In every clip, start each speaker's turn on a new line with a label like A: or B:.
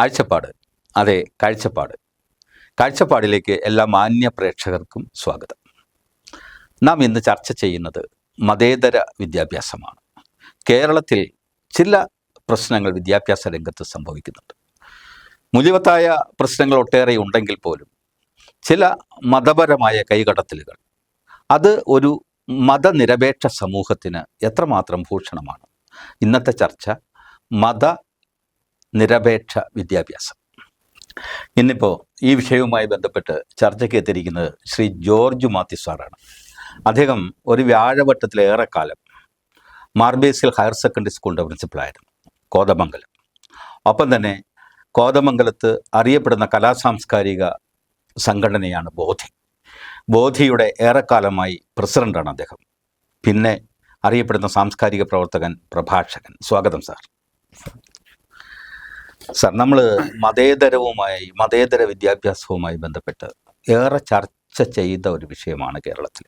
A: ആഴ്ചപ്പാട്, അതെ, കാഴ്ചപ്പാട്. കാഴ്ചപ്പാടിലേക്ക് എല്ലാ മാന്യ പ്രേക്ഷകർക്കും സ്വാഗതം. നാം ഇന്ന് ചർച്ച ചെയ്യുന്നത് മതേതര വിദ്യാഭ്യാസമാണ്. കേരളത്തിൽ ചില പ്രശ്നങ്ങൾ വിദ്യാഭ്യാസ രംഗത്ത് സംഭവിക്കുന്നുണ്ട്. മൂല്യവത്തായ പ്രശ്നങ്ങൾ ഒട്ടേറെ ഉണ്ടെങ്കിൽ പോലും ചില മതപരമായ കൈകടത്തലുകൾ അത് ഒരു മതനിരപേക്ഷ സമൂഹത്തിന് എത്രമാത്രം ഭൂഷണമാണ്. ഇന്നത്തെ ചർച്ച മതനിരപേക്ഷ വിദ്യാഭ്യാസം. ഇന്നിപ്പോൾ ഈ വിഷയവുമായി ബന്ധപ്പെട്ട് ചർച്ചയ്ക്ക് എത്തിയിരിക്കുന്നത് ശ്രീ ജോർജ് മാത്യു സാറാണ്. അദ്ദേഹം ഒരു വ്യാഴവട്ടത്തിലേറെക്കാലം മാർബേസിൽ ഹയർ സെക്കൻഡറി സ്കൂളിൻ്റെ പ്രിൻസിപ്പളായിരുന്നു, കോതമംഗലം. ഒപ്പം തന്നെ കോതമംഗലത്ത് അറിയപ്പെടുന്ന കലാസാംസ്കാരിക സംഘടനയാണ് ബോധി. ബോധിയുടെ ഏറെക്കാലമായി പ്രസിഡൻ്റാണ് അദ്ദേഹം. പിന്നെ അറിയപ്പെടുന്ന സാംസ്കാരിക പ്രവർത്തകൻ, പ്രഭാഷകൻ. സ്വാഗതം സാർ. സാർ, നമ്മൾ മതേതര വിദ്യാഭ്യാസവുമായി ബന്ധപ്പെട്ട് ഏറെ ചർച്ച ചെയ്ത ഒരു വിഷയമാണ് കേരളത്തിൽ.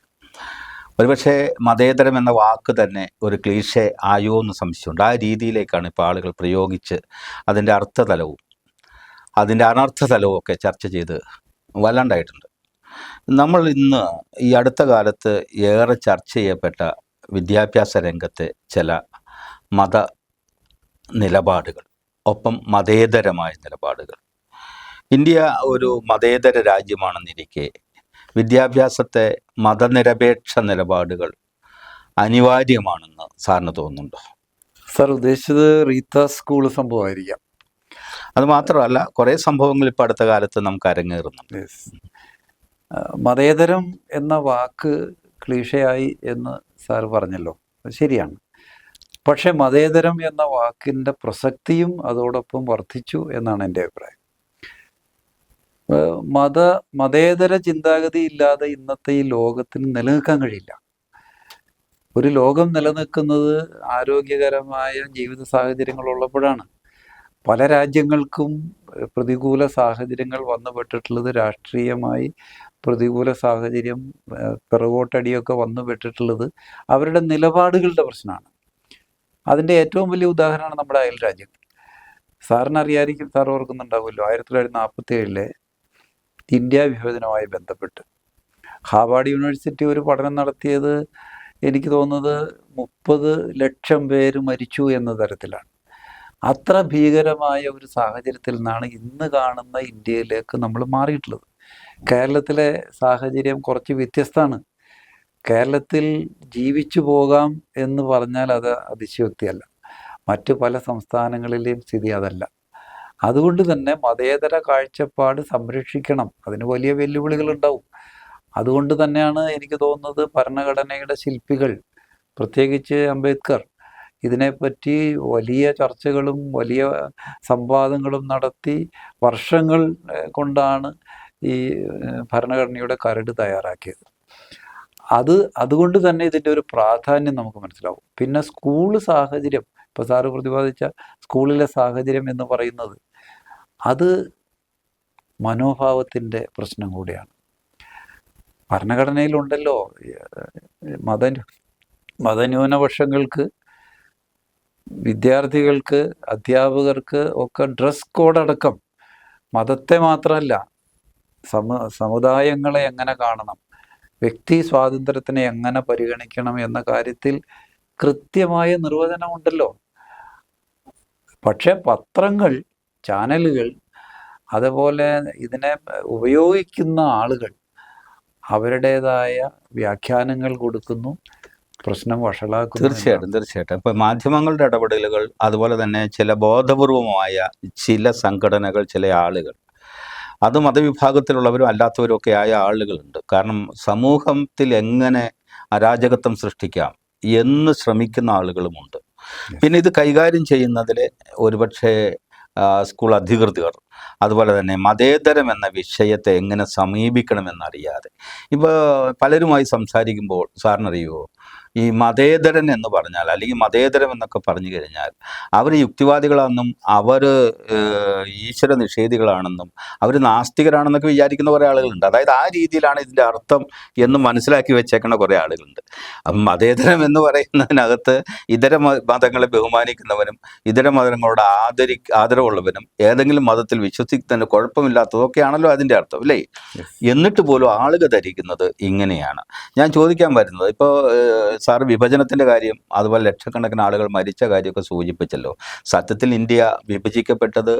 A: ഒരുപക്ഷെ മതേതരം എന്ന വാക്ക് തന്നെ ഒരു ക്ലീഷേ ആയോ എന്ന് സംശയമുണ്ട്. ആ രീതിയിലേക്കാണ് ഇപ്പോൾ ആളുകൾ പ്രയോഗിച്ച് അതിൻ്റെ അർത്ഥതലവും അതിൻ്റെ അനർത്ഥതലവും ഒക്കെ ചർച്ച ചെയ്ത് വല്ലാണ്ടായിട്ടുണ്ട്. നമ്മൾ ഇന്ന് ഈ അടുത്ത കാലത്ത് ഏറെ ചർച്ച ചെയ്യപ്പെട്ട വിദ്യാഭ്യാസ രംഗത്തെ ചില മത നിലപാടുകൾ, ഒപ്പം മതേതരമായ നിലപാടുകൾ. ഇന്ത്യ ഒരു മതേതര രാജ്യമാണെന്നിരിക്കെ വിദ്യാഭ്യാസത്തെ മതനിരപേക്ഷ നിലപാടുകൾ അനിവാര്യമാണെന്ന് സാറിന് തോന്നുന്നുണ്ടോ?
B: സാർ ഉദ്ദേശിച്ചത് റീത്ത സ്കൂൾ സംഭവമായിരിക്കാം.
A: അത് മാത്രമല്ല, കുറേ സംഭവങ്ങൾ ഇപ്പോൾ അടുത്ത കാലത്ത് നമുക്ക് അരങ്ങേറുന്നുണ്ട്.
B: മതേതരം എന്ന വാക്ക് ക്ലീഷയായി എന്ന് സാർ പറഞ്ഞല്ലോ, ശരിയാണ്. പക്ഷെ മതേതരം എന്ന വാക്കിൻ്റെ പ്രസക്തിയും അതോടൊപ്പം വർദ്ധിച്ചു എന്നാണ് എൻ്റെ അഭിപ്രായം. മതേതര ചിന്താഗതി ഇല്ലാതെ ഇന്നത്തെ ഈ ലോകത്തിന് നിലനിൽക്കാൻ കഴിയില്ല. ഒരു ലോകം നിലനിൽക്കുന്നത് ആരോഗ്യകരമായ ജീവിത സാഹചര്യങ്ങൾ ഉള്ളപ്പോഴാണ്. പല രാജ്യങ്ങൾക്കും പ്രതികൂല സാഹചര്യങ്ങൾ വന്നുപെട്ടിട്ടുള്ളത്, രാഷ്ട്രീയമായി പ്രതികൂല സാഹചര്യം, പിറകോട്ടടിയൊക്കെ വന്നുപെട്ടിട്ടുള്ളത് അവരുടെ നിലപാടുകളുടെ പ്രശ്നമാണ്. അതിൻ്റെ ഏറ്റവും വലിയ ഉദാഹരണമാണ് നമ്മുടെ അയൽ രാജ്യങ്ങൾ. സാറിനറിയായിരിക്കും, സാർ ഓർക്കുന്നുണ്ടാവുമല്ലോ, 1947 ഇന്ത്യ വിഭജനവുമായി ബന്ധപ്പെട്ട് ഹാർവാർഡ് യൂണിവേഴ്സിറ്റി ഒരു പഠനം നടത്തിയത്, എനിക്ക് തോന്നുന്നത് 30 ലക്ഷം പേര് മരിച്ചു എന്ന തരത്തിലാണ്. അത്ര ഭീകരമായ ഒരു സാഹചര്യത്തിൽ നിന്നാണ് ഇന്ന് കാണുന്ന ഇന്ത്യയിലേക്ക് നമ്മൾ മാറിയിട്ടുള്ളത്. കേരളത്തിലെ സാഹചര്യം കുറച്ച് വ്യത്യസ്തമാണ്. കേരളത്തിൽ ജീവിച്ചു പോകാം എന്ന് പറഞ്ഞാൽ അത് അതിശയോക്തിയല്ല. മറ്റു പല സംസ്ഥാനങ്ങളിലെയും സ്ഥിതി അതല്ല. അതുകൊണ്ട് തന്നെ മതേതര കാഴ്ചപ്പാട് സംരക്ഷിക്കണം. അതിന് വലിയ വെല്ലുവിളികൾ ഉണ്ടാവും. അതുകൊണ്ട് തന്നെയാണ് എനിക്ക് തോന്നുന്നത് ഭരണഘടനയുടെ ശില്പികൾ, പ്രത്യേകിച്ച് അംബേദ്കർ, ഇതിനെപ്പറ്റി വലിയ ചർച്ചകളും വലിയ സംവാദങ്ങളും നടത്തി വർഷങ്ങൾ കൊണ്ടാണ് ഈ ഭരണഘടനയുടെ കരട് തയ്യാറാക്കിയത്. അതുകൊണ്ട് തന്നെ ഇതിൻ്റെ ഒരു പ്രാധാന്യം നമുക്ക് മനസ്സിലാവും. പിന്നെ സ്കൂൾ സാഹചര്യം, ഇപ്പോൾ സാറ് പ്രതിപാദിച്ച സ്കൂളിലെ സാഹചര്യം എന്ന് പറയുന്നത്, അത് മനോഭാവത്തിൻ്റെ പ്രശ്നം കൂടിയാണ്. ഭരണഘടനയിലുണ്ടല്ലോ മതന്യൂനപക്ഷങ്ങൾക്ക്, വിദ്യാർത്ഥികൾക്ക്, അധ്യാപകർക്ക് ഒക്കെ ഡ്രസ് കോഡ് അടക്കം, മതത്തെ മാത്രമല്ല സമുദായങ്ങളെ എങ്ങനെ കാണണം, വ്യക്തി സ്വാതന്ത്ര്യത്തിനെ എങ്ങനെ പരിഗണിക്കണം എന്ന കാര്യത്തിൽ കൃത്യമായ നിർവചനമുണ്ടല്ലോ. പക്ഷെ പത്രങ്ങൾ, ചാനലുകൾ, അതുപോലെ ഇതിനെ ഉപയോഗിക്കുന്ന ആളുകൾ അവരുടേതായ വ്യാഖ്യാനങ്ങൾ കൊടുക്കുന്നു, പ്രശ്നം വഷളാക്കുന്നു.
A: തീർച്ചയായിട്ടും. ഇപ്പം മാധ്യമങ്ങളുടെ ഇടപെടലുകൾ, അതുപോലെ തന്നെ ചില ബോധപൂർവമായ ചില സംഘടനകൾ, ചില ആളുകൾ, അത് മതവിഭാഗത്തിലുള്ളവരും അല്ലാത്തവരും ഒക്കെ ആയ ആളുകളുണ്ട്. കാരണം സമൂഹത്തിൽ എങ്ങനെ അരാജകത്വം സൃഷ്ടിക്കാം എന്ന് ശ്രമിക്കുന്ന ആളുകളുമുണ്ട്. പിന്നെ ഇത് കൈകാര്യം ചെയ്യുന്നതിൽ ഒരുപക്ഷെ സ്കൂൾ അധികൃതർ, അതുപോലെ തന്നെ മതേതരം എന്ന വിഷയത്തെ എങ്ങനെ സമീപിക്കണമെന്നറിയാതെ, ഇപ്പോൾ പലരുമായി സംസാരിക്കുമ്പോൾ സാറിനറിയുമോ, ഈ മതേതരൻ എന്ന് പറഞ്ഞാൽ, അല്ലെങ്കിൽ മതേതരം എന്നൊക്കെ പറഞ്ഞു കഴിഞ്ഞാൽ, അവർ യുക്തിവാദികളാണെന്നും അവർ ഈശ്വര നിഷേധികളാണെന്നും അവർ നാസ്തികരാണെന്നൊക്കെ വിചാരിക്കുന്ന കുറേ ആളുകളുണ്ട്. അതായത് ആ രീതിയിലാണ് ഇതിൻ്റെ അർത്ഥം എന്ന് മനസ്സിലാക്കി വെച്ചേക്കുന്ന കുറേ ആളുകളുണ്ട്. അപ്പം മതേതരം എന്ന് പറയുന്നതിനകത്ത് ഇതര മതങ്ങളെ ബഹുമാനിക്കുന്നവനും ഇതര മതങ്ങളോട് ആദരവുള്ളവനും ഏതെങ്കിലും മതത്തിൽ വിശ്വസിക്കുന്നതിന് കുഴപ്പമില്ലാത്തതൊക്കെയാണല്ലോ അതിൻ്റെ അർത്ഥം, അല്ലേ? എന്നിട്ട് പോലും ആളുകൾ ധരിക്കുന്നത് ഇങ്ങനെയാണ്. ഞാൻ ചോദിക്കാൻ വരുന്നത്, ഇപ്പോൾ സാറ് വിഭജനത്തിൻ്റെ കാര്യം അതുപോലെ ലക്ഷക്കണക്കിന് ആളുകൾ മരിച്ച കാര്യമൊക്കെ സൂചിപ്പിച്ചല്ലോ. സത്യത്തിൽ ഇന്ത്യ വിഭജിക്കപ്പെട്ടത്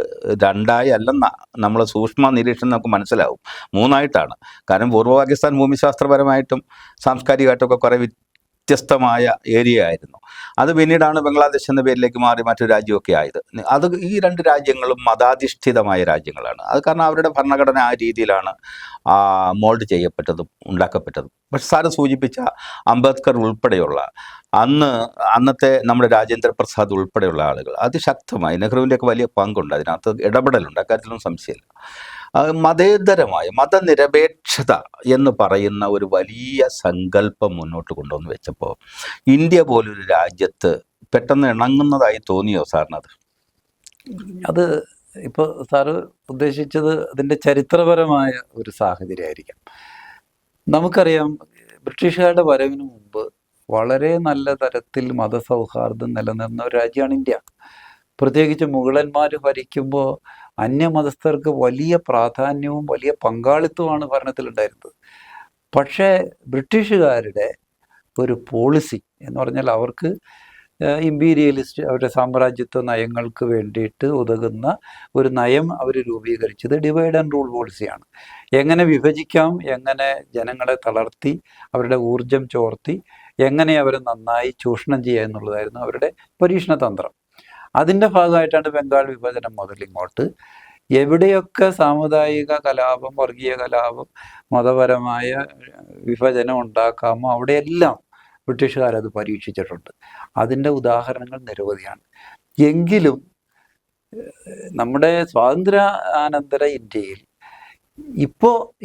A: രണ്ടായി അല്ലെന്ന നമ്മൾ സൂക്ഷ്മ നിരീക്ഷണം നമുക്ക് മനസ്സിലാവും, മൂന്നായിട്ടാണ്. കാരണം പൂർവ്വ പാകിസ്ഥാൻ ഭൂമിശാസ്ത്രപരമായിട്ടും സാംസ്കാരികമായിട്ടൊക്കെ കുറേ വ്യത്യസ്തമായ ഏരിയ ആയിരുന്നു. അത് പിന്നീടാണ് ബംഗ്ലാദേശ് എന്ന പേരിലേക്ക് മാറി മറ്റൊരു രാജ്യമൊക്കെ ആയത്. അത് ഈ രണ്ട് രാജ്യങ്ങളും മതാധിഷ്ഠിതമായ രാജ്യങ്ങളാണ്. അത് കാരണം അവരുടെ ഭരണഘടന ആ രീതിയിലാണ് മോൾഡ് ചെയ്യപ്പെട്ടതും ഉണ്ടാക്കപ്പെട്ടതും. പക്ഷെ സാറ് സൂചിപ്പിച്ച അംബേദ്കർ ഉൾപ്പെടെയുള്ള അന്നത്തെ നമ്മുടെ രാജേന്ദ്ര പ്രസാദ് ഉൾപ്പെടെയുള്ള ആളുകൾ അതിശക്തമായി, നെഹ്റുവിൻ്റെയൊക്കെ വലിയ പങ്കുണ്ട് അതിനകത്ത്, ഇടപെടലുണ്ട്, അക്കാര്യത്തിലൊന്നും സംശയമില്ല. മതേതരമായ മതനിരപേക്ഷത എന്ന് പറയുന്ന ഒരു വലിയ സങ്കല്പം മുന്നോട്ട് കൊണ്ടുവന്ന് വെച്ചപ്പോൾ ഇന്ത്യ പോലൊരു രാജ്യത്ത് പെട്ടെന്ന് ഇണങ്ങുന്നതായി തോന്നിയോ സാറിനത്?
B: അത് ഇപ്പോൾ സാറ് ഉദ്ദേശിച്ചത് അതിൻ്റെ ചരിത്രപരമായ ഒരു സാഹചര്യമായിരിക്കാം. നമുക്കറിയാം, ബ്രിട്ടീഷുകാരുടെ വരവിന് മുമ്പ് വളരെ നല്ല തരത്തിൽ മതസൗഹാർദ്ദം നിലനിർന്ന ഒരു രാജ്യമാണ് ഇന്ത്യ. പ്രത്യേകിച്ച് മുഗളന്മാർ ഭരിക്കുമ്പോൾ അന്യമതസ്ഥർക്ക് വലിയ പ്രാധാന്യവും വലിയ പങ്കാളിത്തവുമാണ് ഭരണത്തിലുണ്ടായിരുന്നത്. പക്ഷേ ബ്രിട്ടീഷുകാരുടെ ഒരു പോളിസി എന്ന് പറഞ്ഞാൽ അവർക്ക് ഇമ്പീരിയലിസ്റ്റ്, അവരുടെ സാമ്രാജ്യത്വ നയങ്ങൾക്ക് വേണ്ടിയിട്ട് ഉതകുന്ന ഒരു നയം അവർ രൂപീകരിച്ചത് ഡിവൈഡ് ആൻഡ് റൂൾ പോളിസിയാണ്. എങ്ങനെ വിഭജിക്കാം, എങ്ങനെ ജനങ്ങളെ തളർത്തി അവരുടെ ഊർജം ചോർത്തി എങ്ങനെ അവരെ നന്നായി ചൂഷണം ചെയ്യുക എന്നുള്ളതായിരുന്നു അവരുടെ പരീക്ഷണ തന്ത്രം. അതിൻ്റെ ഭാഗമായിട്ടാണ് ബംഗാൾ വിഭജനം മുതൽ ഇങ്ങോട്ട് എവിടെയൊക്കെ സാമുദായിക കലാപം, വർഗീയ കലാപം, മതപരമായ വിഭജനം ഉണ്ടാക്കാമോ അവിടെയെല്ലാം ബ്രിട്ടീഷുകാരത് പരീക്ഷിച്ചിട്ടുണ്ട്. അതിൻ്റെ ഉദാഹരണങ്ങൾ നിരവധിയാണ്. എങ്കിലും നമ്മുടെ സ്വാതന്ത്ര്യാനന്തര ഇന്ത്യയിൽ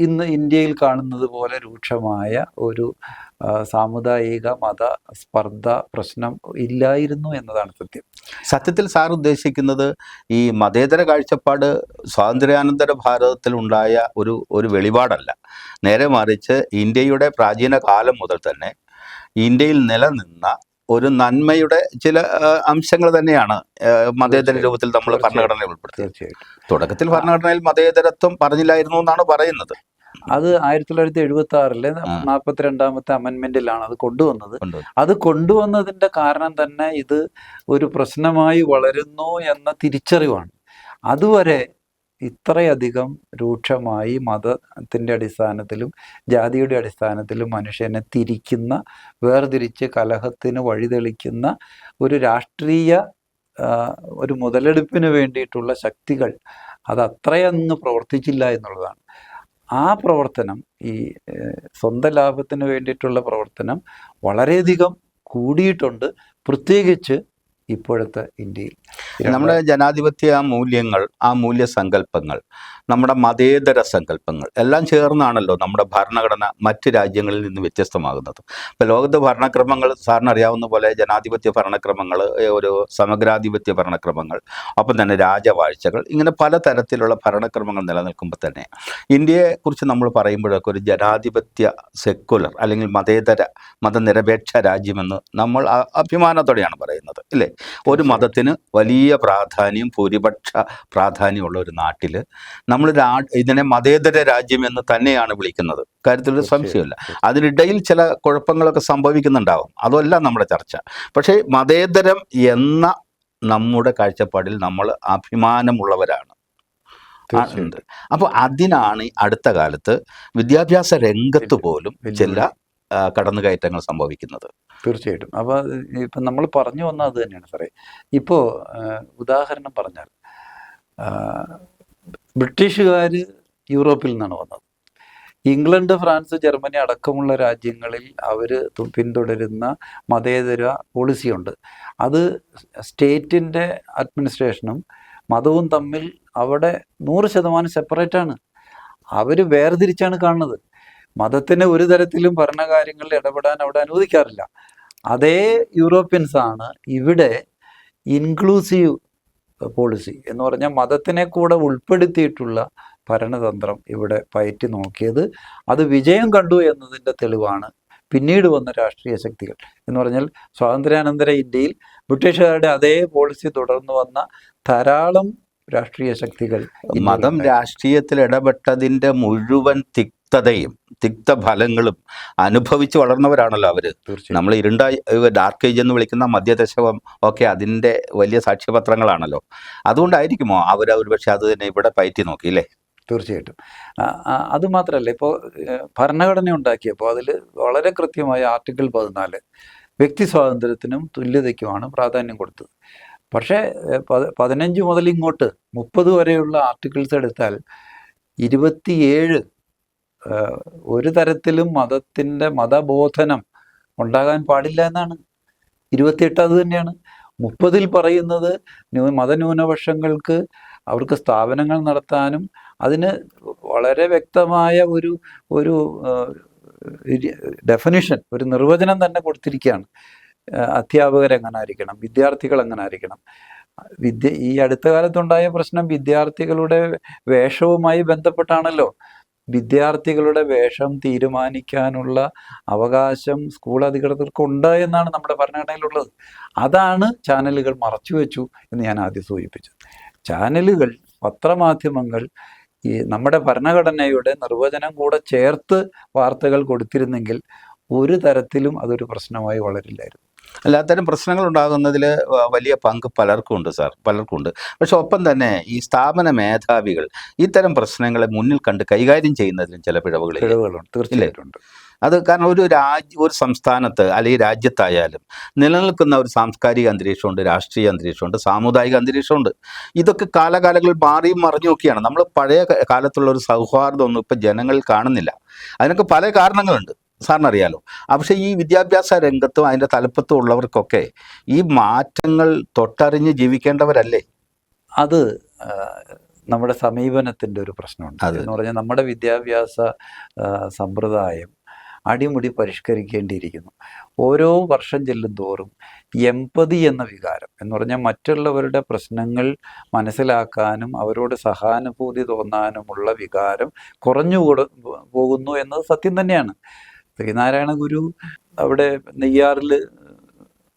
B: ഇന്ന് ഇന്ത്യയിൽ കാണുന്നത് പോലെ രൂക്ഷമായ ഒരു സാമുദായിക മത സ്പർദ്ധ പ്രശ്നം ഇല്ലായിരുന്നു എന്നതാണ് സത്യം.
A: സത്യത്തിൽ സാർ ഉദ്ദേശിക്കുന്നത് ഈ മതേതര കാഴ്ചപ്പാട് സ്വാതന്ത്ര്യാനന്തര ഭാരതത്തിലുണ്ടായ ഒരു വെളിപാടല്ല, നേരെ മറിച്ച് ഇന്ത്യയുടെ പ്രാചീന കാലം മുതൽ തന്നെ ഇന്ത്യയിൽ നിലനിന്ന ഒരു നന്മയുടെ ചില അംശങ്ങൾ തന്നെയാണ് മതേതര രൂപത്തിൽ നമ്മൾ ഭരണഘടനയിൽ ഉൾപ്പെടുത്തിയത്. തുടക്കത്തിൽ ഭരണഘടനയിൽ മതേതരത്വം പറഞ്ഞില്ലായിരുന്നു എന്നാണ് പറയുന്നത്.
B: അത് 1976 42ാമത്തെ അമെൻമെന്റിലാണ് അത് കൊണ്ടുവന്നത്. അത് കൊണ്ടുവന്നതിന്റെ കാരണം തന്നെ ഇത് ഒരു പ്രശ്നമായി വളരുന്നു എന്ന തിരിച്ചറിവാണ്. അതുവരെ ഇത്രയധികം രൂക്ഷമായി മതത്തിൻ്റെ അടിസ്ഥാനത്തിലും ജാതിയുടെ അടിസ്ഥാനത്തിലും മനുഷ്യനെ തിരിക്കുന്ന, വേർതിരിച്ച് കലഹത്തിന് വഴിതെളിക്കുന്ന ഒരു രാഷ്ട്രീയ ഒരു മുതലെടുപ്പിന് വേണ്ടിയിട്ടുള്ള ശക്തികൾ അത് അത്രയങ്ങ് പ്രവർത്തിച്ചില്ല എന്നുള്ളതാണ്. ആ പ്രവർത്തനം, ഈ സ്വന്തം ലാഭത്തിന് വേണ്ടിയിട്ടുള്ള പ്രവർത്തനം വളരെയധികം കൂടിയിട്ടുണ്ട്, പ്രത്യേകിച്ച് ഇപ്പോഴത്തെ ഇന്ത്യയിൽ.
A: നമ്മുടെ ജനാധിപത്യ മൂല്യങ്ങൾ, ആ മൂല്യസങ്കല്പങ്ങൾ, നമ്മുടെ മതേതര സങ്കല്പങ്ങൾ എല്ലാം ചേർന്നാണല്ലോ നമ്മുടെ ഭരണഘടന മറ്റ് രാജ്യങ്ങളിൽ നിന്ന് വ്യത്യസ്തമാകുന്നത്. ഇപ്പോൾ ലോകത്ത് ഭരണക്രമങ്ങൾ സാറിന് അറിയാവുന്ന പോലെ ജനാധിപത്യ ഭരണക്രമങ്ങൾ, ഒരു സമഗ്രാധിപത്യ ഭരണക്രമങ്ങൾ, ഒപ്പം തന്നെ രാജവാഴ്ചകൾ, ഇങ്ങനെ പലതരത്തിലുള്ള ഭരണക്രമങ്ങൾ നിലനിൽക്കുമ്പോൾ തന്നെ ഇന്ത്യയെക്കുറിച്ച് നമ്മൾ പറയുമ്പോഴൊക്കെ ഒരു ജനാധിപത്യ സെക്കുലർ അല്ലെങ്കിൽ മതനിരപേക്ഷ രാജ്യമെന്ന് നമ്മൾ അഭിമാനത്തോടെയാണ് പറയുന്നത്, ഇല്ലേ? ഒരു മതത്തിന് വലിയ പ്രാധാന്യം, ഭൂരിപക്ഷ പ്രാധാന്യമുള്ള ഒരു നാട്ടിൽ നമ്മൾ ഇതിനെ മതേതര രാജ്യം എന്ന് തന്നെയാണ് വിളിക്കുന്നത്, കാര്യത്തിലൊരു സംശയമില്ല. അതിനിടയിൽ ചില കുഴപ്പങ്ങളൊക്കെ സംഭവിക്കുന്നുണ്ടാവും, അതല്ല നമ്മുടെ ചർച്ച. പക്ഷേ മതേതരം എന്ന നമ്മുടെ കാഴ്ചപ്പാടിൽ നമ്മൾ അഭിമാനമുള്ളവരാണ്. അപ്പോൾ അതിനാണ് അടുത്ത കാലത്ത് വിദ്യാഭ്യാസ രംഗത്ത് പോലും ചില കടന്നുകയറ്റങ്ങൾ സംഭവിക്കുന്നത്.
B: തീർച്ചയായിട്ടും. അപ്പോൾ ഇപ്പം നമ്മൾ പറഞ്ഞു വന്നത് അത് തന്നെയാണ് സാറേ. ഇപ്പോൾ ഉദാഹരണം പറഞ്ഞാൽ ബ്രിട്ടീഷുകാർ യൂറോപ്പിൽ നിന്നാണ് വന്നത്. ഇംഗ്ലണ്ട്, ഫ്രാൻസ്, ജർമ്മനി അടക്കമുള്ള രാജ്യങ്ങളിൽ അവർ പിന്തുടരുന്ന മതേതര പോളിസിയുണ്ട്. അത് സ്റ്റേറ്റിൻ്റെ അഡ്മിനിസ്ട്രേഷനും മതവും തമ്മിൽ അവിടെ 100% സെപ്പറേറ്റാണ്. അവർ വേർതിരിച്ചാണ് കാണുന്നത്. മതത്തിന് ഒരു തരത്തിലും ഭരണകാര്യങ്ങളിൽ ഇടപെടാൻ അവിടെ അനുവദിക്കാറില്ല. അതേ യൂറോപ്യൻസ് ആണ് ഇവിടെ ഇൻക്ലൂസീവ് പോളിസി എന്ന് പറഞ്ഞാൽ മതത്തിനെ കൂടെ ഉൾപ്പെടുത്തിയിട്ടുള്ള ഭരണതന്ത്രം ഇവിടെ പയറ്റി നോക്കിയത്. അത് വിജയം കണ്ടു എന്നതിൻ്റെ തെളിവാണ് പിന്നീട് വന്ന രാഷ്ട്രീയ ശക്തികൾ. എന്ന് പറഞ്ഞാൽ സ്വാതന്ത്ര്യാനന്തര ഇന്ത്യയിൽ ബ്രിട്ടീഷുകാരുടെ അതേ പോളിസി തുടർന്നു വന്ന ധാരാളം രാഷ്ട്രീയ ശക്തികൾ.
A: മതം രാഷ്ട്രീയത്തിൽ ഇടപെട്ടതിൻ്റെ മുഴുവൻ തിക്തതയും തിക്തഫലങ്ങളും അനുഭവിച്ച് വളർന്നവരാണല്ലോ അവര്. നമ്മൾ ഡാർക്ക് ഏജ് എന്ന് വിളിക്കുന്ന മധ്യദശകം ഒക്കെ അതിൻ്റെ വലിയ സാക്ഷ്യപത്രങ്ങളാണല്ലോ. അതുകൊണ്ടായിരിക്കുമോ അവർ പക്ഷെ അത് തന്നെ ഇവിടെ പയറ്റി നോക്കി അല്ലേ?
B: തീർച്ചയായിട്ടും. അതുമാത്രമല്ല, ഇപ്പോൾ ഭരണഘടന ഉണ്ടാക്കിയപ്പോൾ അതിൽ വളരെ കൃത്യമായ ആർട്ടിക്കിൾ 14 വ്യക്തി സ്വാതന്ത്ര്യത്തിനും തുല്യതയ്ക്കുമാണ് പ്രാധാന്യം കൊടുത്തത്. പക്ഷേ 15 മുതൽ ഇങ്ങോട്ട് 30 വരെയുള്ള ആർട്ടിക്കിൾസ് എടുത്താൽ 27 ഒരു തരത്തിലും മതബോധനം ഉണ്ടാകാൻ പാടില്ല എന്നാണ്. 28 അത് തന്നെയാണ്. 30 പറയുന്നത് മതന്യൂനപക്ഷങ്ങൾക്ക് അവർക്ക് സ്ഥാപനങ്ങൾ നടത്താനും അതിന് വളരെ വ്യക്തമായ ഒരു ഡെഫിനിഷൻ, ഒരു നിർവചനം തന്നെ കൊടുത്തിരിക്കുകയാണ്. അധ്യാപകരെങ്ങനെ ആയിരിക്കണം, വിദ്യാർത്ഥികൾ എങ്ങനെ ആയിരിക്കണം. ഈ അടുത്ത കാലത്തുണ്ടായ പ്രശ്നം വിദ്യാർത്ഥികളുടെ വേഷവുമായി ബന്ധപ്പെട്ടാണല്ലോ. വിദ്യാർത്ഥികളുടെ വേഷം തീരുമാനിക്കാനുള്ള അവകാശം സ്കൂൾ അധികൃതർക്കുണ്ട് എന്നാണ് നമ്മുടെ ഭരണഘടനയിലുള്ളത്. അതാണ് ചാനലുകൾ മറച്ചുവെച്ചു എന്ന് ഞാൻ ആദ്യം സൂചിപ്പിച്ചത്. ചാനലുകൾ, പത്രമാധ്യമങ്ങൾ ഈ നമ്മുടെ ഭരണഘടനയുടെ നിർവചനം കൂടെ ചേർത്ത് വാർത്തകൾ കൊടുത്തിരുന്നെങ്കിൽ ഒരു തരത്തിലും അതൊരു പ്രശ്നമായി വളരില്ലായിരുന്നു.
A: അത്തരം പ്രശ്നങ്ങൾ ഉണ്ടാകുന്നതിൽ വലിയ പങ്ക് പലർക്കും ഉണ്ട് സാർ, പലർക്കും ഉണ്ട്. പക്ഷെ ഒപ്പം തന്നെ ഈ സ്ഥാപന മേധാവികൾ ഇത്തരം പ്രശ്നങ്ങളെ മുന്നിൽ കണ്ട് കൈകാര്യം ചെയ്യുന്നതിലും ചില പിഴവുകളുണ്ട്.
B: തീർച്ചയായിട്ടും.
A: അത് കാരണം ഒരു സംസ്ഥാനത്ത് അല്ലെങ്കിൽ രാജ്യത്തായാലും നിലനിൽക്കുന്ന ഒരു സാംസ്കാരിക അന്തരീക്ഷമുണ്ട്, രാഷ്ട്രീയ അന്തരീക്ഷമുണ്ട്, സാമുദായിക അന്തരീക്ഷമുണ്ട്. ഇതൊക്കെ കാലകാലങ്ങളിൽ മാറിയും മറിഞ്ഞു നോക്കിയാണ്. നമ്മൾ പഴയ കാലത്തുള്ള ഒരു സൗഹാർദ്ദമൊന്നും ഇപ്പം ജനങ്ങളിൽ കാണുന്നില്ല. അതിനൊക്കെ പല കാരണങ്ങളുണ്ട്, സാറിനറിയാലോ. പക്ഷേ ഈ വിദ്യാഭ്യാസ രംഗത്തും അതിൻ്റെ തലപ്പത്തും ഉള്ളവർക്കൊക്കെ ഈ മാറ്റങ്ങൾ തൊട്ടറിഞ്ഞ് ജീവിക്കേണ്ടവരല്ലേ?
B: അത് നമ്മുടെ സമീപനത്തിൻ്റെ ഒരു പ്രശ്നമുണ്ട്. എന്ന് പറഞ്ഞാൽ നമ്മുടെ വിദ്യാഭ്യാസ സമ്പ്രദായം അടിമുടി പരിഷ്കരിക്കേണ്ടിയിരിക്കുന്നു. ഓരോ വർഷം ചെല്ലുന്തോറും എമ്പതി എന്ന വികാരം എന്ന് പറഞ്ഞാൽ മറ്റുള്ളവരുടെ പ്രശ്നങ്ങൾ മനസ്സിലാക്കാനും അവരോട് സഹാനുഭൂതി തോന്നാനുമുള്ള വികാരം കുറഞ്ഞു പോകുന്നു എന്നത് സത്യം തന്നെയാണ്. ശ്രീനാരായണ ഗുരു അവിടെ നെയ്യാറിൽ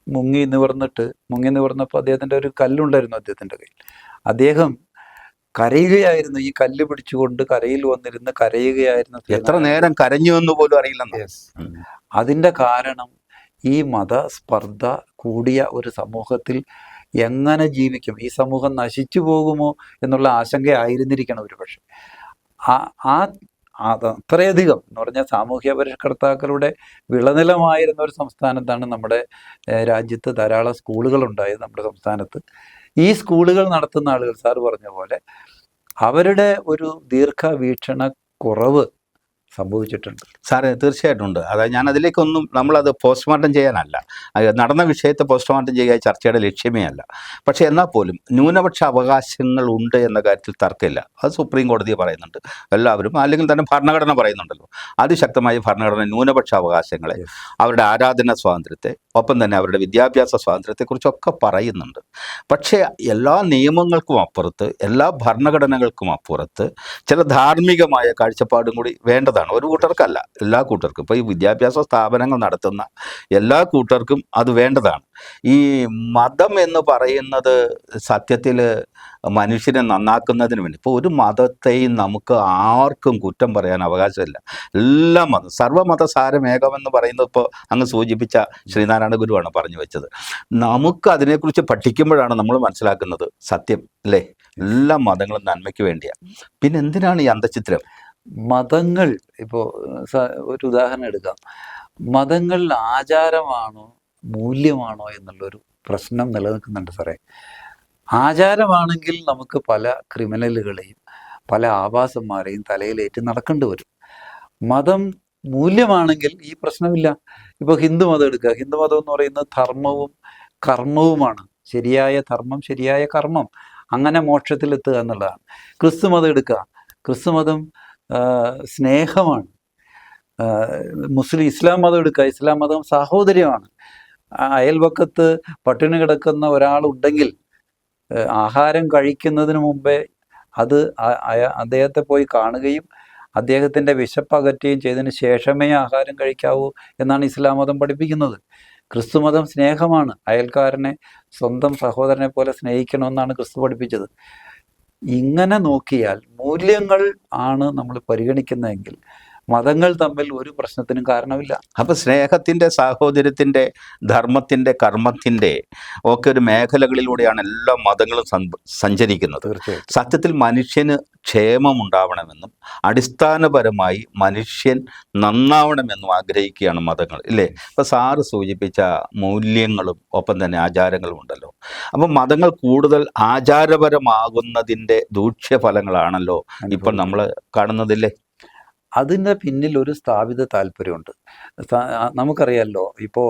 B: മുങ്ങി നിവർന്നപ്പോൾ അദ്ദേഹത്തിൻ്റെ ഒരു കല്ലുണ്ടായിരുന്നു അദ്ദേഹത്തിൻ്റെ കയ്യിൽ. അദ്ദേഹം കരയുകയായിരുന്നു. ഈ കല്ല് പിടിച്ചുകൊണ്ട് കരയിൽ വന്നിരുന്ന് കരയുകയായിരുന്നു.
A: എത്ര നേരം കരഞ്ഞു എന്ന് പോലും അറിയില്ല.
B: അതിൻ്റെ കാരണം ഈ മതസ്പർദ്ധ കൂടിയ ഒരു സമൂഹത്തിൽ എങ്ങനെ ജീവിക്കും, ഈ സമൂഹം നശിച്ചു പോകുമോ എന്നുള്ള ആശങ്കയായിരുന്നിരിക്കണം ഒരുപക്ഷെ. അത്രയധികം എന്ന് പറഞ്ഞാൽ സാമൂഹ്യ പരിഷ്കർത്താക്കളുടെ വിളനിലമായിരുന്ന ഒരു സംസ്ഥാനത്താണ് നമ്മുടെ രാജ്യത്ത് ധാരാളം സ്കൂളുകൾ ഉണ്ടായത്. നമ്മുടെ സംസ്ഥാനത്ത് ഈ സ്കൂളുകൾ നടത്തുന്ന ആളുകൾ, സാർ പറഞ്ഞ പോലെ, അവരുടെ ഒരു ദീർഘവീക്ഷണ കുറവ് സംഭവിച്ചിട്ടുണ്ട്.
A: സാറേ, തീർച്ചയായിട്ടും ഉണ്ട്. അതായത് ഞാൻ അതിലേക്കൊന്നും നമ്മളത് പോസ്റ്റ്മോർട്ടം ചെയ്യാനല്ല, നടന്ന വിഷയത്തെ പോസ്റ്റ്മോർട്ടം ചെയ്യുക ചർച്ചയുടെ ലക്ഷ്യമേ അല്ല. പക്ഷേ എന്നാൽ പോലും ന്യൂനപക്ഷ അവകാശങ്ങൾ ഉണ്ട് എന്ന കാര്യത്തിൽ തർക്കമില്ല. അത് സുപ്രീം കോടതി പറയുന്നുണ്ട്, എല്ലാവരും, അല്ലെങ്കിൽ തന്നെ ഭരണഘടന പറയുന്നുണ്ടല്ലോ. അതിശക്തമായ ഭരണഘടന ന്യൂനപക്ഷ അവകാശങ്ങളെ, അവരുടെ ആരാധന സ്വാതന്ത്ര്യത്തെ, ഒപ്പം തന്നെ അവരുടെ വിദ്യാഭ്യാസ സ്വാതന്ത്ര്യത്തെക്കുറിച്ചൊക്കെ പറയുന്നുണ്ട്. പക്ഷേ എല്ലാ നിയമങ്ങൾക്കും അപ്പുറത്ത്, എല്ലാ ഭരണഘടനകൾക്കും അപ്പുറത്ത് ചില ധാർമ്മികമായ കാഴ്ചപ്പാടും കൂടി വേണ്ടതാണ്. ഒരു കൂട്ടർക്കല്ല, എല്ലാ കൂട്ടർക്കും. ഇപ്പോൾ ഈ വിദ്യാഭ്യാസ സ്ഥാപനങ്ങൾ നടത്തുന്ന എല്ലാ കൂട്ടർക്കും അത് വേണ്ടതാണ്. ഈ മതം എന്ന് പറയുന്നത് സത്യത്തിൽ മനുഷ്യനെ നന്നാക്കുന്നതിന് വേണ്ടി, ഇപ്പോൾ ഒരു മതത്തെയും നമുക്ക് ആർക്കും കുറ്റം പറയാൻ അവകാശമില്ല. എല്ലാ മതം, സർവ്വമതസാരമേകമെന്ന് പറയുന്നത് ഇപ്പോൾ അങ്ങ് സൂചിപ്പിച്ച ശ്രീനാരായണ ഗുരുവാണ് പറഞ്ഞു വെച്ചത്. നമുക്ക് അതിനെക്കുറിച്ച് പഠിക്കുമ്പോഴാണ് നമ്മൾ മനസ്സിലാക്കുന്നത് സത്യം, അല്ലേ? എല്ലാ മതങ്ങളും നന്മയ്ക്ക് വേണ്ടിയാണ്. പിന്നെ എന്തിനാണ് ഈ അന്തഃഛിദ്രം?
B: മതങ്ങൾ, ഇപ്പോൾ ഒരു ഉദാഹരണം എടുക്കാം. മതങ്ങൾ ആചാരമാണോ മൂല്യമാണോ എന്നുള്ളൊരു പ്രശ്നം നിലനിൽക്കുന്നുണ്ട് സാറേ. ആചാരമാണെങ്കിൽ നമുക്ക് പല ക്രിമിനലുകളെയും പല ആഭാസന്മാരെയും തലയിലേറ്റ് നടക്കേണ്ടി വരും. മതം മൂല്യമാണെങ്കിൽ ഈ പ്രശ്നമില്ല. ഇപ്പോൾ ഹിന്ദുമതം എടുക്കുക. ഹിന്ദുമതം എന്ന് പറയുന്നത് ധർമ്മവും കർമ്മവുമാണ്. ശരിയായ ധർമ്മം, ശരിയായ കർമ്മം, അങ്ങനെ മോക്ഷത്തിലെത്തുക എന്നുള്ളതാണ്. ക്രിസ്തുമതം എടുക്കുക. ക്രിസ്തുമതം സ്നേഹമാണ്. ഇസ്ലാം മതം എടുക്കുക. ഇസ്ലാം മതം സാഹോദര്യമാണ്. അയൽവക്കത്ത് പട്ടിണി കിടക്കുന്ന ഒരാളുണ്ടെങ്കിൽ ആഹാരം കഴിക്കുന്നതിന് മുമ്പേ അത് അദ്ദേഹത്തെ പോയി കാണുകയും അദ്ദേഹത്തിൻ്റെ വിശപ്പ് അകറ്റുകയും ചെയ്തതിന് ശേഷമേ ആഹാരം കഴിക്കാവൂ എന്നാണ് ഇസ്ലാം മതം പഠിപ്പിക്കുന്നത്. ക്രിസ്തുമതം സ്നേഹമാണ്. അയൽക്കാരനെ സ്വന്തം സഹോദരനെ പോലെ സ്നേഹിക്കണമെന്നാണ് ക്രിസ്തു പഠിപ്പിച്ചത്. ഇങ്ങനെ നോക്കിയാൽ മൂല്യങ്ങൾ ആണ് നമ്മൾ പരിഗണിക്കുന്നതെങ്കിൽ മതങ്ങൾ തമ്മിൽ ഒരു പ്രശ്നത്തിനും കാരണമില്ല.
A: അപ്പൊ സ്നേഹത്തിന്റെ, സാഹോദര്യത്തിന്റെ, ധർമ്മത്തിന്റെ, കർമ്മത്തിന്റെ ഒക്കെ ഒരു മേഖലകളിലൂടെയാണ് എല്ലാ മതങ്ങളും സഞ്ചരിക്കുന്നത്.
B: തീർച്ചയായിട്ടും.
A: സത്യത്തിൽ മനുഷ്യന് ക്ഷേമം ഉണ്ടാവണമെന്നും അടിസ്ഥാനപരമായി മനുഷ്യൻ നന്നാവണമെന്നും ആഗ്രഹിക്കുകയാണ് മതങ്ങൾ, ഇല്ലേ? ഇപ്പൊ സാറ് സൂചിപ്പിച്ച മൂല്യങ്ങളും ഒപ്പം തന്നെ ആചാരങ്ങളും ഉണ്ടല്ലോ. അപ്പം മതങ്ങൾ കൂടുതൽ ആചാരപരമാകുന്നതിൻ്റെ ദൂഷ്യഫലങ്ങളാണല്ലോ ഇപ്പോൾ നമ്മൾ കാണുന്നതില്ലേ?
B: അതിൻ്റെ പിന്നിൽ ഒരു സ്ഥാപിത താല്പര്യമുണ്ട്. നമുക്കറിയാമല്ലോ, ഇപ്പോൾ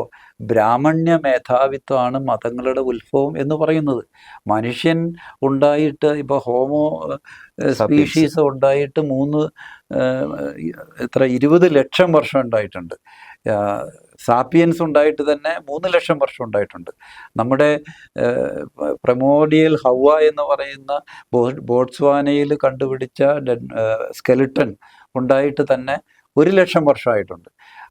B: ബ്രാഹ്മണ്യ മേധാവിത്വമാണ് മതങ്ങളുടെ ഉത്ഭവം എന്ന് പറയുന്നത്. മനുഷ്യൻ ഉണ്ടായിട്ട് ഇപ്പോൾ ഹോമോ സ്പീഷീസ് ഉണ്ടായിട്ട് 20 ലക്ഷം വർഷം ഉണ്ടായിട്ടുണ്ട്. സാപ്പിയൻസ് ഉണ്ടായിട്ട് തന്നെ 3 ലക്ഷം വർഷം ഉണ്ടായിട്ടുണ്ട്. നമ്മുടെ പ്രമോഡിയൽ ഹവ എന്ന് പറയുന്ന ബോട്സ്വാനയിൽ കണ്ടുപിടിച്ച സ്കെലിട്ടൺ ഉണ്ടായിട്ട് തന്നെ 1 ലക്ഷം വർഷമായിട്ടുണ്ട്.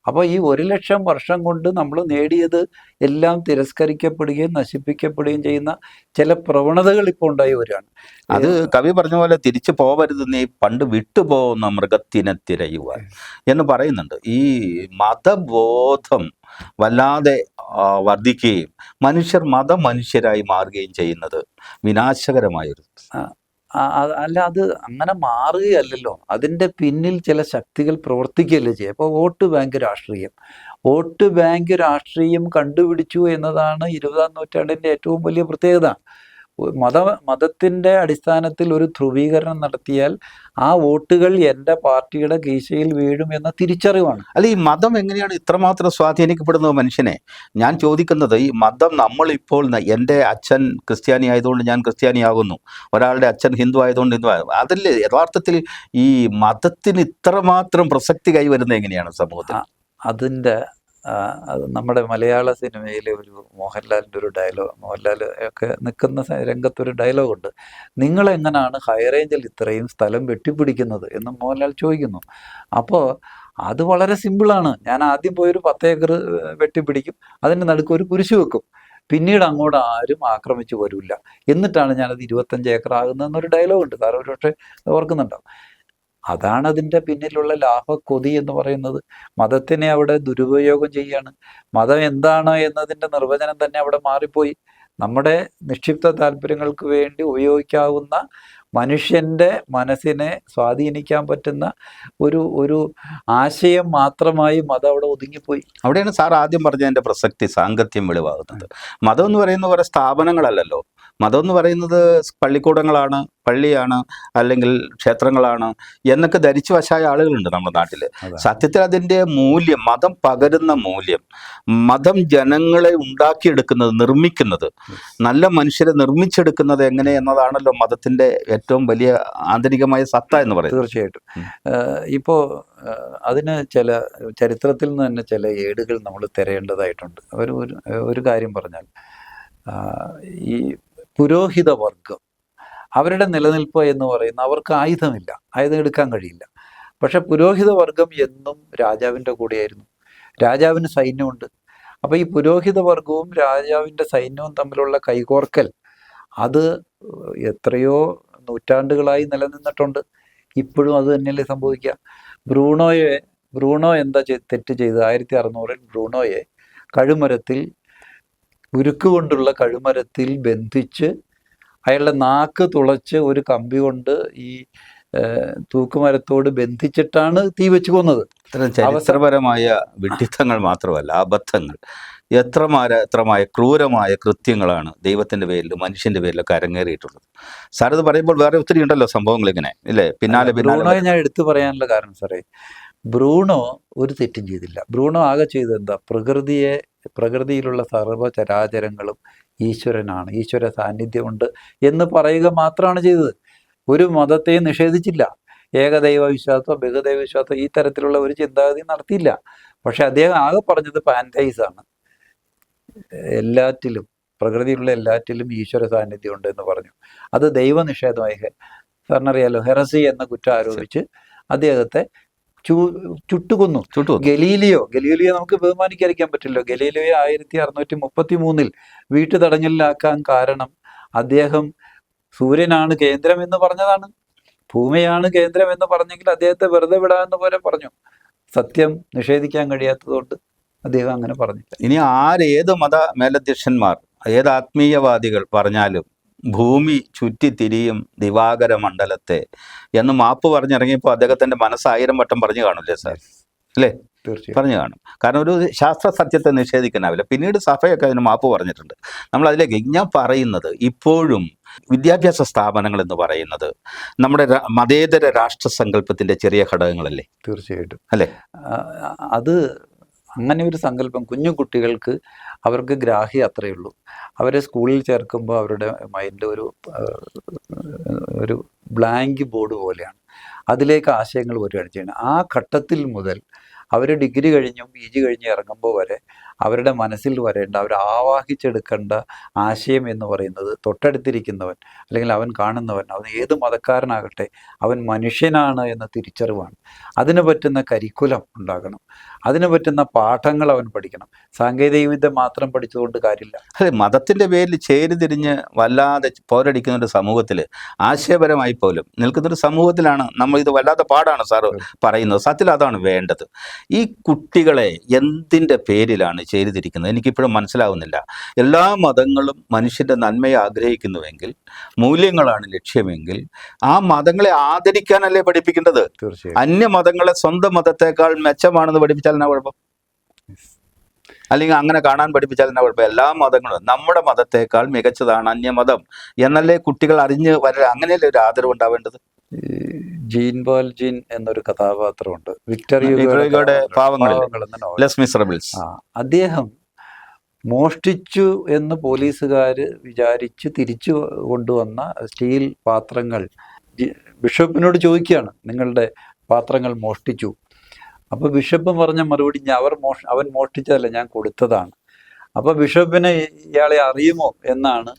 B: അപ്പോൾ ഈ 1 ലക്ഷം വർഷം കൊണ്ട് നമ്മൾ നേടിയത് എല്ലാം തിരസ്കരിക്കപ്പെടുകയും നശിപ്പിക്കപ്പെടുകയും ചെയ്യുന്ന ചില പ്രവണതകൾ ഇപ്പോൾ ഉണ്ടായി വരികയാണ്.
A: അത് കവി പറഞ്ഞ പോലെ തിരിച്ചു പോവരുത് നീ പണ്ട് വിട്ടുപോകുന്ന മൃഗത്തിനെ തിരയുവാൻ എന്ന് പറയുന്നുണ്ട്. ഈ മതബോധം വല്ലാതെ വർദ്ധിക്കുകയും മനുഷ്യർ മനുഷ്യരായി മാറുകയും ചെയ്യുന്നത് വിനാശകരമായൊരു.
B: അല്ല, അത് അങ്ങനെ മാറുകയല്ലല്ലോ, അതിൻ്റെ പിന്നിൽ ചില ശക്തികൾ പ്രവർത്തിക്കുകയല്ലേ ചെയ്യുക. ഇപ്പോൾ വോട്ട് ബാങ്ക് രാഷ്ട്രീയം കണ്ടുപിടിച്ചു എന്നതാണ് 20-ാം നൂറ്റാണ്ടിൻ്റെ ഏറ്റവും വലിയ പ്രത്യേകത. മതത്തിൻ്റെ അടിസ്ഥാനത്തിൽ ഒരു ധ്രുവീകരണം നടത്തിയാൽ ആ വോട്ടുകൾ എൻ്റെ പാർട്ടിയുടെ കീശയിൽ വീഴും എന്ന തിരിച്ചറിവാണ്.
A: അല്ല, ഈ മതം എങ്ങനെയാണ് ഇത്രമാത്രം സ്വാധീനിക്കപ്പെടുന്നത് മനുഷ്യനെ? ഞാൻ ചോദിക്കുന്നത്, ഈ മതം നമ്മളിപ്പോൾ എൻ്റെ അച്ഛൻ ക്രിസ്ത്യാനി ആയതുകൊണ്ട് ഞാൻ ക്രിസ്ത്യാനിയാകുന്നു, ഒരാളുടെ അച്ഛൻ ഹിന്ദു ആയതുകൊണ്ട് ഹിന്ദു ആകുന്നു, അതല്ലേ യഥാർത്ഥത്തിൽ ഈ മതത്തിന് ഇത്രമാത്രം പ്രസക്തി കൈവരുന്നത് എങ്ങനെയാണ് സമൂഹത്തിൽ?
B: അതിൻ്റെ നമ്മുടെ മലയാള സിനിമയിലെ ഒരു മോഹൻലാലിൻ്റെ ഒരു ഡയലോഗ്, മോഹൻലാൽ ഒക്കെ നിൽക്കുന്ന രംഗത്തൊരു ഡയലോഗുണ്ട്, നിങ്ങളെങ്ങനെയാണ് ഹൈറേഞ്ചിൽ ഇത്രയും സ്ഥലം വെട്ടിപ്പിടിക്കുന്നത് എന്ന് മോഹൻലാൽ ചോദിക്കുന്നു. അപ്പോൾ അത് വളരെ സിമ്പിളാണ്. ഞാൻ ആദ്യം പോയൊരു 10 ഏക്കർ വെട്ടിപ്പിടിക്കും, അതിൻ്റെ നടുക്ക് ഒരു കുരിശ് വെക്കും, പിന്നീട് അങ്ങോട്ട് ആരും ആക്രമിച്ചു വരില്ല, എന്നിട്ടാണ് ഞാനത് 25 ഏക്കർ ആകുന്നതെന്നൊരു ഡയലോഗുണ്ട്. സാർ ഒരു പക്ഷേ ഓർക്കുന്നുണ്ടാവും. അതാണ് അതിൻ്റെ പിന്നിലുള്ള ലാഭക്കൊതി എന്ന് പറയുന്നത്. മതത്തിനെ അവിടെ ദുരുപയോഗം ചെയ്യാണ്. മതം എന്താണ് എന്നതിൻ്റെ നിർവചനം തന്നെ അവിടെ മാറിപ്പോയി. നമ്മുടെ നിക്ഷിപ്ത താല്പര്യങ്ങൾക്ക് വേണ്ടി ഉപയോഗിക്കാവുന്ന മനുഷ്യൻ്റെ മനസ്സിനെ സ്വാധീനിക്കാൻ പറ്റുന്ന ഒരു ആശയം മാത്രമായി മതം അവിടെ ഒതുങ്ങിപ്പോയി.
A: അവിടെയാണ് സാർ ആദ്യം പറഞ്ഞതിൻ്റെ പ്രസക്തി, സാങ്കത്യം വെളിവാകുന്നത്. മതം എന്ന് പറയുന്ന കുറേ സ്ഥാപനങ്ങളല്ലല്ലോ. മതം എന്ന് പറയുന്നത് പള്ളിക്കൂടങ്ങളാണ്, പള്ളിയാണ്, അല്ലെങ്കിൽ ക്ഷേത്രങ്ങളാണ് എന്നൊക്കെ ധരിച്ചു വശായ ആളുകളുണ്ട് നമ്മുടെ നാട്ടിൽ. സത്യത്തിൽ അതിൻ്റെ മൂല്യം, മതം പകരുന്ന മൂല്യം, മതം ജനങ്ങളെ ഉണ്ടാക്കിയെടുക്കുന്നത്, നിർമ്മിക്കുന്നത്, നല്ല മനുഷ്യരെ നിർമ്മിച്ചെടുക്കുന്നത് എങ്ങനെ എന്നതാണല്ലോ മതത്തിൻ്റെ ഏറ്റവും വലിയ ആന്തരികമായ സത്ത എന്ന് പറയുന്നത്.
B: തീർച്ചയായിട്ടും. ഇപ്പോൾ അതിന് ചില ചരിത്രത്തിൽ നിന്ന് തന്നെ ചില ഏടുകൾ നമ്മൾ തിരയേണ്ടതായിട്ടുണ്ട്. ഒരു കാര്യം പറഞ്ഞാൽ, ഈ പുരോഹിത വർഗം, അവരുടെ നിലനിൽപ്പ് എന്ന് പറയുന്ന, അവർക്ക് ആയുധമില്ല, ആയുധം എടുക്കാൻ കഴിയില്ല. പക്ഷെ പുരോഹിത വർഗം എന്നും രാജാവിൻ്റെ കൂടെയായിരുന്നു. രാജാവിന് സൈന്യമുണ്ട്. അപ്പോൾ ഈ പുരോഹിത വർഗവും രാജാവിൻ്റെ സൈന്യവും തമ്മിലുള്ള കൈകോർക്കൽ, അത് എത്രയോ നൂറ്റാണ്ടുകളായി നിലനിന്നിട്ടുണ്ട്. ഇപ്പോഴും അത് തന്നെയല്ലേ സംഭവിക്കുക. ബ്രൂണോ എന്താ തെറ്റ് ചെയ്തത്? 1600-ൽ ബ്രൂണോയെ കഴുമരത്തിൽ, ഉരുക്കുകൊണ്ടുള്ള കഴുമരത്തിൽ ബന്ധിച്ച് അയാളുടെ നാക്ക് തുളച്ച് ഒരു കമ്പി കൊണ്ട് ഈ തൂക്കുമരത്തോട് ബന്ധിച്ചിട്ടാണ് തീ വെച്ച് കൊന്നത്.
A: ചരിത്രപരമായ വിഡ്ഢിത്തങ്ങൾ മാത്രമല്ല, അബദ്ധങ്ങൾ, എത്രമായ ക്രൂരമായ കൃത്യങ്ങളാണ് ദൈവത്തിൻ്റെ പേരിലും മനുഷ്യൻ്റെ പേരിലൊക്കെ അരങ്ങേറിയിട്ടുള്ളത്. സാർ ഇത് പറയുമ്പോൾ വേറെ ഒത്തിരി ഉണ്ടല്ലോ സംഭവങ്ങൾ ഇങ്ങനെ, ഇല്ലേ?
B: ബ്രൂണോയെ ഞാൻ എടുത്തു പറയാനുള്ള കാരണം സാറേ, ബ്രൂണോ ഒരു തെറ്റും ചെയ്തില്ല. ബ്രൂണോ ആകെ ചെയ്തത് എന്താ? പ്രകൃതിയിലുള്ള സർവ്വചരാചരങ്ങളും ഈശ്വരനാണ്, ഈശ്വര സാന്നിധ്യമുണ്ട് എന്ന് പറയുക മാത്രമാണ് ചെയ്തത്. ഒരു മതത്തെയും നിഷേധിച്ചില്ല. ഏകദൈവ വിശ്വാസം, ബഹുദൈവ വിശ്വാസം, ഈ തരത്തിലുള്ള ഒരു ചിന്താഗതി നടത്തിയില്ല. പക്ഷെ അദ്ദേഹം ആകെ പറഞ്ഞത് പാൻതൈസാണ്. എല്ലാറ്റിലും, പ്രകൃതിയിലുള്ള എല്ലാറ്റിലും ഈശ്വര സാന്നിധ്യം ഉണ്ട് എന്ന് പറഞ്ഞു. അത് ദൈവനിഷേധമായി. സാറിനറിയാലോ, ഹെറസി എന്ന കുറ്റം ആരോപിച്ച് അദ്ദേഹത്തെ ചുട്ടുകൊന്നു. ഗലീലിയോ നമുക്ക് ബഹുമാനിക്കാതിരിക്കാൻ പറ്റില്ലോ. ഗലീലിയോയെ 1633 വീട്ടു തടങ്കലിലാക്കാൻ കാരണം അദ്ദേഹം സൂര്യനാണ് കേന്ദ്രം എന്ന് പറഞ്ഞതാണ്. ഭൂമിയാണ് കേന്ദ്രം എന്ന് പറഞ്ഞെങ്കിൽ അദ്ദേഹത്തെ വെറുതെ വിടാമെന്ന് പോലെ പറഞ്ഞു. സത്യം നിഷേധിക്കാൻ കഴിയാത്തതുകൊണ്ട് അദ്ദേഹം അങ്ങനെ പറഞ്ഞു.
A: ഇനി ഏത് മത മേലധ്യക്ഷന്മാർ, ഏത് ആത്മീയവാദികൾ പറഞ്ഞാലും ഭൂമി ചുറ്റിത്തിരിയും ദിവാകര മണ്ഡലത്തെ എന്ന് മാപ്പ് പറഞ്ഞിറങ്ങിയപ്പോൾ അദ്ദേഹത്തിന്റെ മനസ്സ് 1000 വട്ടം പറഞ്ഞു കാണില്ലേ സാർ? അല്ലേ?
B: തീർച്ചയായും
A: പറഞ്ഞു കാണും. കാരണം ഒരു ശാസ്ത്ര സത്യത്തെ നിഷേധിക്കാനാവില്ല. പിന്നീട് സഭയൊക്കെ അതിന് മാപ്പ് പറഞ്ഞിട്ടുണ്ട്. നമ്മൾ അതിലേക്ക് ഞാൻ പറയുന്നത്, ഇപ്പോഴും വിദ്യാഭ്യാസ സ്ഥാപനങ്ങൾ എന്ന് പറയുന്നത് നമ്മുടെ മതേതര രാഷ്ട്ര സങ്കല്പത്തിന്റെ ചെറിയ ഘടകങ്ങളല്ലേ?
B: തീർച്ചയായിട്ടും
A: അല്ലേ?
B: അത് അങ്ങനെ ഒരു സങ്കല്പം കുഞ്ഞു കുട്ടികൾക്ക് അവർക്ക് ഗ്രാഹ്യം അത്രയേ ഉള്ളൂ. അവരെ സ്കൂളിൽ ചേർക്കുമ്പോൾ അവരുടെ മൈൻഡ് ഒരു ബ്ലാങ്ക് ബോർഡ് പോലെയാണ്. അതിലേക്ക് ആശയങ്ങൾ വരികയാണ് ചെയ്യുന്നത്. ആ ഘട്ടത്തിൽ മുതൽ അവർ ഡിഗ്രി കഴിഞ്ഞും PG കഴിഞ്ഞ് ഇറങ്ങുമ്പോൾ വരെ അവരുടെ മനസ്സിൽ വരേണ്ട, അവർ ആവാഹിച്ചെടുക്കേണ്ട ആശയം എന്ന് പറയുന്നത് തൊട്ടടുത്തിരിക്കുന്നവൻ അല്ലെങ്കിൽ അവൻ കാണുന്നവൻ, അവൻ ഏത് മതക്കാരനാകട്ടെ, അവൻ മനുഷ്യനാണ് എന്ന തിരിച്ചറിവാണ്. അതിന് പറ്റുന്ന കരിക്കുലം ഉണ്ടാകണം, അതിന് പറ്റുന്ന പാഠങ്ങൾ അവൻ പഠിക്കണം. സാങ്കേതികവിദ്യ മാത്രം പഠിച്ചുകൊണ്ട് കാര്യമില്ല.
A: അതെ, മതത്തിന്റെ പേരിൽ ചേരിതിരിഞ്ഞ് വല്ലാതെ പോരടിക്കുന്ന ഒരു സമൂഹത്തിൽ, ആശയപരമായി പോലും നിൽക്കുന്നൊരു സമൂഹത്തിലാണ് നമ്മൾ ഇത്. വല്ലാത്ത പാടാണ് സാറ് പറയുന്നത്. സത്യത്തിൽ അതാണ് വേണ്ടത്. ഈ കുട്ടികളെ എന്തിൻ്റെ പേരിലാണ് ചേരിതിരിക്കുന്നത്? എനിക്കിപ്പോഴും മനസ്സിലാവുന്നില്ല. എല്ലാ മതങ്ങളും മനുഷ്യൻ്റെ നന്മയെ ആഗ്രഹിക്കുന്നുവെങ്കിൽ, മൂല്യങ്ങളാണ് ലക്ഷ്യമെങ്കിൽ, ആ മതങ്ങളെ ആദരിക്കാനല്ലേ പഠിപ്പിക്കേണ്ടത്?
B: തീർച്ചയായും.
A: അന്യമതങ്ങളെ സ്വന്തം മതത്തെക്കാൾ മെച്ചമാണെന്ന് പഠിപ്പിച്ചാൽ എന്നാ കുഴപ്പം? അല്ലെങ്കിൽ അങ്ങനെ കാണാൻ പഠിപ്പിച്ചാൽ എന്നാ കുഴപ്പം? എല്ലാ മതങ്ങളും നമ്മുടെ മതത്തെക്കാൾ മികച്ചതാണ് അന്യമതം എന്നല്ലേ കുട്ടികൾ അറിഞ്ഞ് അങ്ങനെയല്ലേ ഒരു ആദരവ് ഉണ്ടാവേണ്ടത്?
B: ജീൻ വാൽജീൻ എന്നൊരു കഥാപാത്രമുണ്ട്, വിക്ടർ
A: ഹ്യൂഗോയുടെ പാവങ്ങളിൽ.
B: അദ്ദേഹം മോഷ്ടിച്ചു എന്ന് പോലീസുകാർ വിചാരിച്ച് തിരിച്ചു കൊണ്ടുവന്ന സ്റ്റീൽ പാത്രങ്ങൾ ബിഷപ്പിനോട് ചോദിക്കുകയാണ്, നിങ്ങളുടെ പാത്രങ്ങൾ മോഷ്ടിച്ചു. അപ്പോൾ ബിഷപ്പ് പറഞ്ഞ മറുപടി, അവൻ മോഷ്ടിച്ചതല്ല, ഞാൻ കൊടുത്തതാണ്. അപ്പോൾ ബിഷപ്പിനെ ഇയാളെ അറിയുമോ എന്നാണ്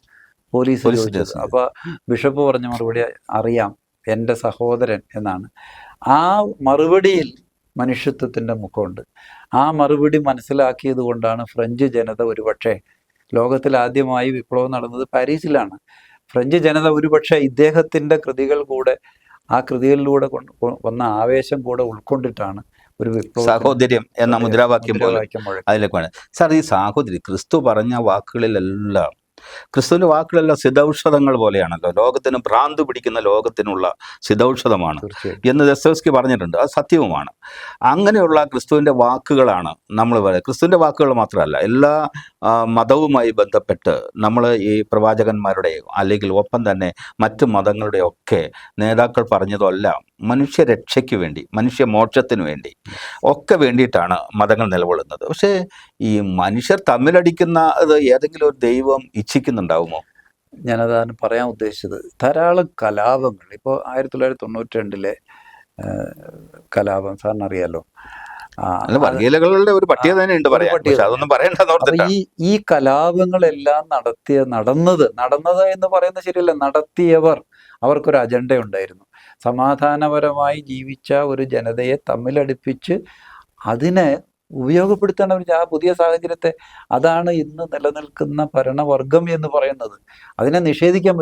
B: പോലീസ് ചോദിച്ചത്. അപ്പോൾ ബിഷപ്പ് പറഞ്ഞ മറുപടി, അറിയാം, എൻ്റെ സഹോദരൻ എന്നാണ്. ആ മറുപടിയിൽ മനുഷ്യത്വത്തിൻ്റെ മുഖമുണ്ട്. ആ മറുപടി മനസ്സിലാക്കിയത് കൊണ്ടാണ് ഫ്രഞ്ച് ജനത ഒരുപക്ഷെ, ലോകത്തിൽ ആദ്യമായി വിപ്ലവം നടന്നത് പാരീസിലാണ്. ഫ്രഞ്ച് ജനത ഒരുപക്ഷെ ഇദ്ദേഹത്തിൻ്റെ കൃതികൾ കൂടെ, ആ കൃതികളിലൂടെ വന്ന ആവേശം കൂടെ ഉൾക്കൊണ്ടിട്ടാണ് ഒരു വിപ്ലവ
A: സാഹോദര്യം എന്ന മുദ്രാവാക്യം അതിലേക്കാണ് സാർ. ഈ സാഹോദര്യം ക്രിസ്തു പറഞ്ഞ വാക്കുകളിലെല്ലാം, ക്രിസ്തുവിൻ്റെ വാക്കുകളെല്ലാം സിതൗഷധങ്ങൾ പോലെയാണല്ലോ. ലോകത്തിന് ഭ്രാന്ത് പിടിക്കുന്ന ലോകത്തിനുള്ള സിതൗഷധമാണ് എന്ന് ദസ്തോവ്സ്കി പറഞ്ഞിട്ടുണ്ട്. അത് സത്യവുമാണ്. അങ്ങനെയുള്ള ക്രിസ്തുവിൻ്റെ വാക്കുകളാണ് നമ്മൾ പറയുന്നത്. ക്രിസ്തുവിൻ്റെ വാക്കുകൾ മാത്രമല്ല, എല്ലാ മതവുമായി ബന്ധപ്പെട്ട് നമ്മൾ ഈ പ്രവാചകന്മാരുടെയോ അല്ലെങ്കിൽ ഒപ്പം തന്നെ മറ്റ് മതങ്ങളുടെയൊക്കെ നേതാക്കൾ പറഞ്ഞതെല്ലാം മനുഷ്യരക്ഷയ്ക്ക് വേണ്ടി, മനുഷ്യ മോക്ഷത്തിന് വേണ്ടി ഒക്കെ വേണ്ടിയിട്ടാണ് മതങ്ങൾ നിലകൊള്ളുന്നത്. പക്ഷേ ഈ മനുഷ്യർ തമ്മിലടിക്കുന്ന അത് ഏതെങ്കിലും ഒരു ദൈവം ഇച്ഛിക്കുന്നുണ്ടാവുമോ?
B: ഞാനതാണ് പറയാൻ ഉദ്ദേശിച്ചത്. ധാരാളം കലാപങ്ങൾ, ഇപ്പോൾ 1992 കലാപം സാറിനറിയാലോ.
A: വർഗീയതകളുടെ ഒരു പട്ടിക തന്നെ ഉണ്ട് പറയാൻ. അതൊന്നും പറയണ്ട.
B: ഈ കലാപങ്ങളെല്ലാം നടന്നത് എന്ന് പറയുന്നത് ശരിയല്ല, നടത്തിയവർ, അവർക്കൊരു അജണ്ട ഉണ്ടായിരുന്നു. സമാധാനപരമായി ജീവിച്ച ഒരു ജനതയെ തമ്മിലടുപ്പിച്ച് അതിനെ ഉപയോഗപ്പെടുത്താൻ അവർ ആ പുതിയ സാഹചര്യത്തെ, അതാണ് ഇന്ന് നിലനിൽക്കുന്ന ഭരണവർഗം എന്ന് പറയുന്നത്. അതിനെ നിഷേധിക്കാൻ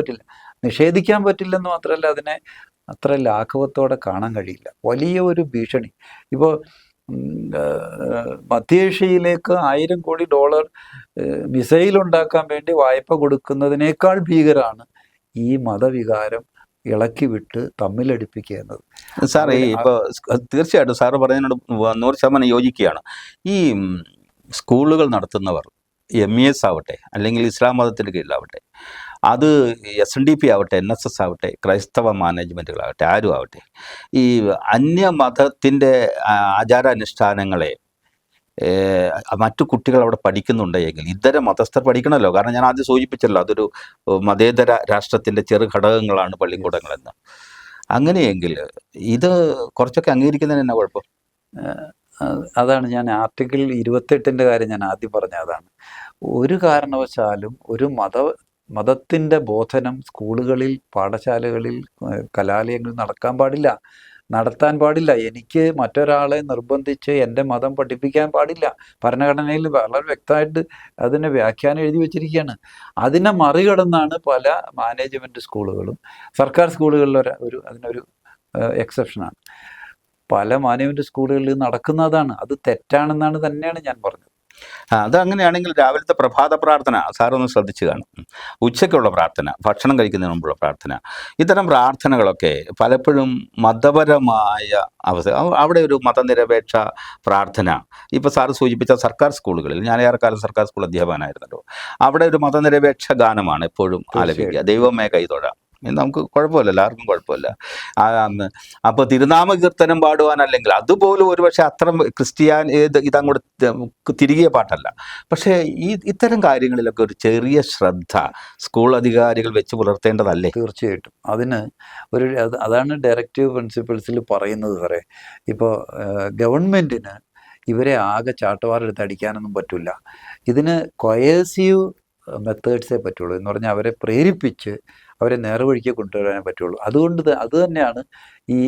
B: പറ്റില്ലെന്ന് മാത്രമല്ല, അതിനെ അത്ര ലാഘവത്തോടെ കാണാൻ കഴിയില്ല. വലിയ ഒരു ഭീഷണി. ഇപ്പോൾ മധ്യേഷ്യയിലേക്ക് $1000 കോടി മിസൈൽ ഉണ്ടാക്കാൻ വേണ്ടി വായ്പ കൊടുക്കുന്നതിനേക്കാൾ ഭീകരമാണ് ഈ മതവികാരം ഇളക്കി വിട്ട് തമ്മിലടിപ്പിക്കുക എന്നത്.
A: സാർ, ഇപ്പോൾ തീർച്ചയായിട്ടും സാറ് പറയുന്നതിനോട് 100% യോജിക്കുകയാണ്. ഈ സ്കൂളുകൾ നടത്തുന്നവർ MES ആവട്ടെ, അല്ലെങ്കിൽ ഇസ്ലാം മതത്തിന് കീഴിലാവട്ടെ, അത് SNDP ആവട്ടെ, NSS ആവട്ടെ, ക്രൈസ്തവ മാനേജ്മെൻറ്റുകളാവട്ടെ, ആരും ആവട്ടെ, ഈ അന്യമതത്തിൻ്റെ ആചാരാനുഷ്ഠാനങ്ങളെ മറ്റു കുട്ടികൾ അവിടെ പഠിക്കുന്നുണ്ടെങ്കിൽ ഇതര മതസ്ഥർ പഠിക്കണമല്ലോ. കാരണം ഞാൻ ആദ്യം സൂചിപ്പിച്ചല്ലോ, അതൊരു മതേതര രാഷ്ട്രത്തിൻ്റെ ചെറു ഘടകങ്ങളാണ് പള്ളിക്കൂടങ്ങളെന്ന്. അങ്ങനെയെങ്കിൽ ഇത് കുറച്ചൊക്കെ അംഗീകരിക്കുന്നതിന് എന്നാ കുഴപ്പം?
B: അതാണ് ഞാൻ ആർട്ടിക്കിൾ 28 കാര്യം ഞാൻ ആദ്യം പറഞ്ഞ. അതാണ് ഒരു കാരണവശാലും ഒരു മതത്തിൻ്റെ ബോധനം സ്കൂളുകളിൽ, പാഠശാലകളിൽ, കലാലയങ്ങളിൽ നടത്താൻ പാടില്ല. എനിക്ക് മറ്റൊരാളെ നിർബന്ധിച്ച് എൻ്റെ മതം പഠിപ്പിക്കാൻ പാടില്ല. ഭരണഘടനയിൽ വളരെ വ്യക്തമായിട്ട് അതിനെ വ്യാഖ്യാനം എഴുതി വച്ചിരിക്കുകയാണ്. അതിനെ മറികടന്നാണ് പല മാനേജ്മെൻറ്റ് സ്കൂളുകളും, സർക്കാർ സ്കൂളുകളിൽ അതിനൊരു എക്സെപ്ഷനാണ്. പല മാനേജ്മെൻറ്റ് സ്കൂളുകളിൽ നടക്കുന്നതാണ്. അത് തെറ്റാണെന്നാണ് തന്നെയാണ് ഞാൻ പറഞ്ഞത്.
A: അതങ്ങനെയാണെങ്കിൽ രാവിലത്തെ പ്രഭാത പ്രാർത്ഥന സാറൊന്ന് ശ്രദ്ധിച്ചു കാണും, ഉച്ചയ്ക്കുള്ള പ്രാർത്ഥന, ഭക്ഷണം കഴിക്കുന്നതിന് മുമ്പുള്ള പ്രാർത്ഥന, ഇത്തരം പ്രാർത്ഥനകളൊക്കെ പലപ്പോഴും മതപരമായ അവിടെ ഒരു മതനിരപേക്ഷ പ്രാർത്ഥന. ഇപ്പോൾ സാറ് സൂചിപ്പിച്ച സർക്കാർ സ്കൂളുകളിൽ, ഞാൻ ഏറെക്കാലം സർക്കാർ സ്കൂൾ അധ്യാപകനായിരുന്നല്ലോ, അവിടെ ഒരു മതനിരപേക്ഷ ഗാനമാണ് എപ്പോഴും ആലപിക്കുക, ദൈവമേ കൈതൊഴാം. നമുക്ക് കുഴപ്പമില്ലല്ലോ, ആർക്കും കുഴപ്പമില്ല. അപ്പോൾ തിരുനാമ കീർത്തനം പാടുവാൻ, അല്ലെങ്കിൽ അതുപോലും ഒരുപക്ഷെ അത്ര ഇതങ്ങോട്ട് തിരികെ പാട്ടല്ല. പക്ഷേ ഇത്തരം കാര്യങ്ങളിലൊക്കെ ഒരു ചെറിയ ശ്രദ്ധ സ്കൂൾ അധികാരികൾ വെച്ച് പുലർത്തേണ്ടതല്ലേ?
B: തീർച്ചയായിട്ടും. അതിന് അതാണ് ഡയറക്റ്റീവ് പ്രിൻസിപ്പിൾസിൽ പറയുന്നത് സാറേ. ഇപ്പോൾ ഗവൺമെൻറ്റിന് ഇവരെ ആകെ ചാട്ടവാറെടുത്ത് അടിക്കാനൊന്നും പറ്റില്ല. ഇതിന് കൊയേഴ്സീവ് മെത്തേഡ്സേ പറ്റുള്ളൂ. എന്ന് പറഞ്ഞാൽ അവരെ പ്രേരിപ്പിച്ച് അവരെ നേർവഴിക്ക് കൊണ്ടുവരാനേ പറ്റുള്ളൂ. അത് തന്നെയാണ് ഈ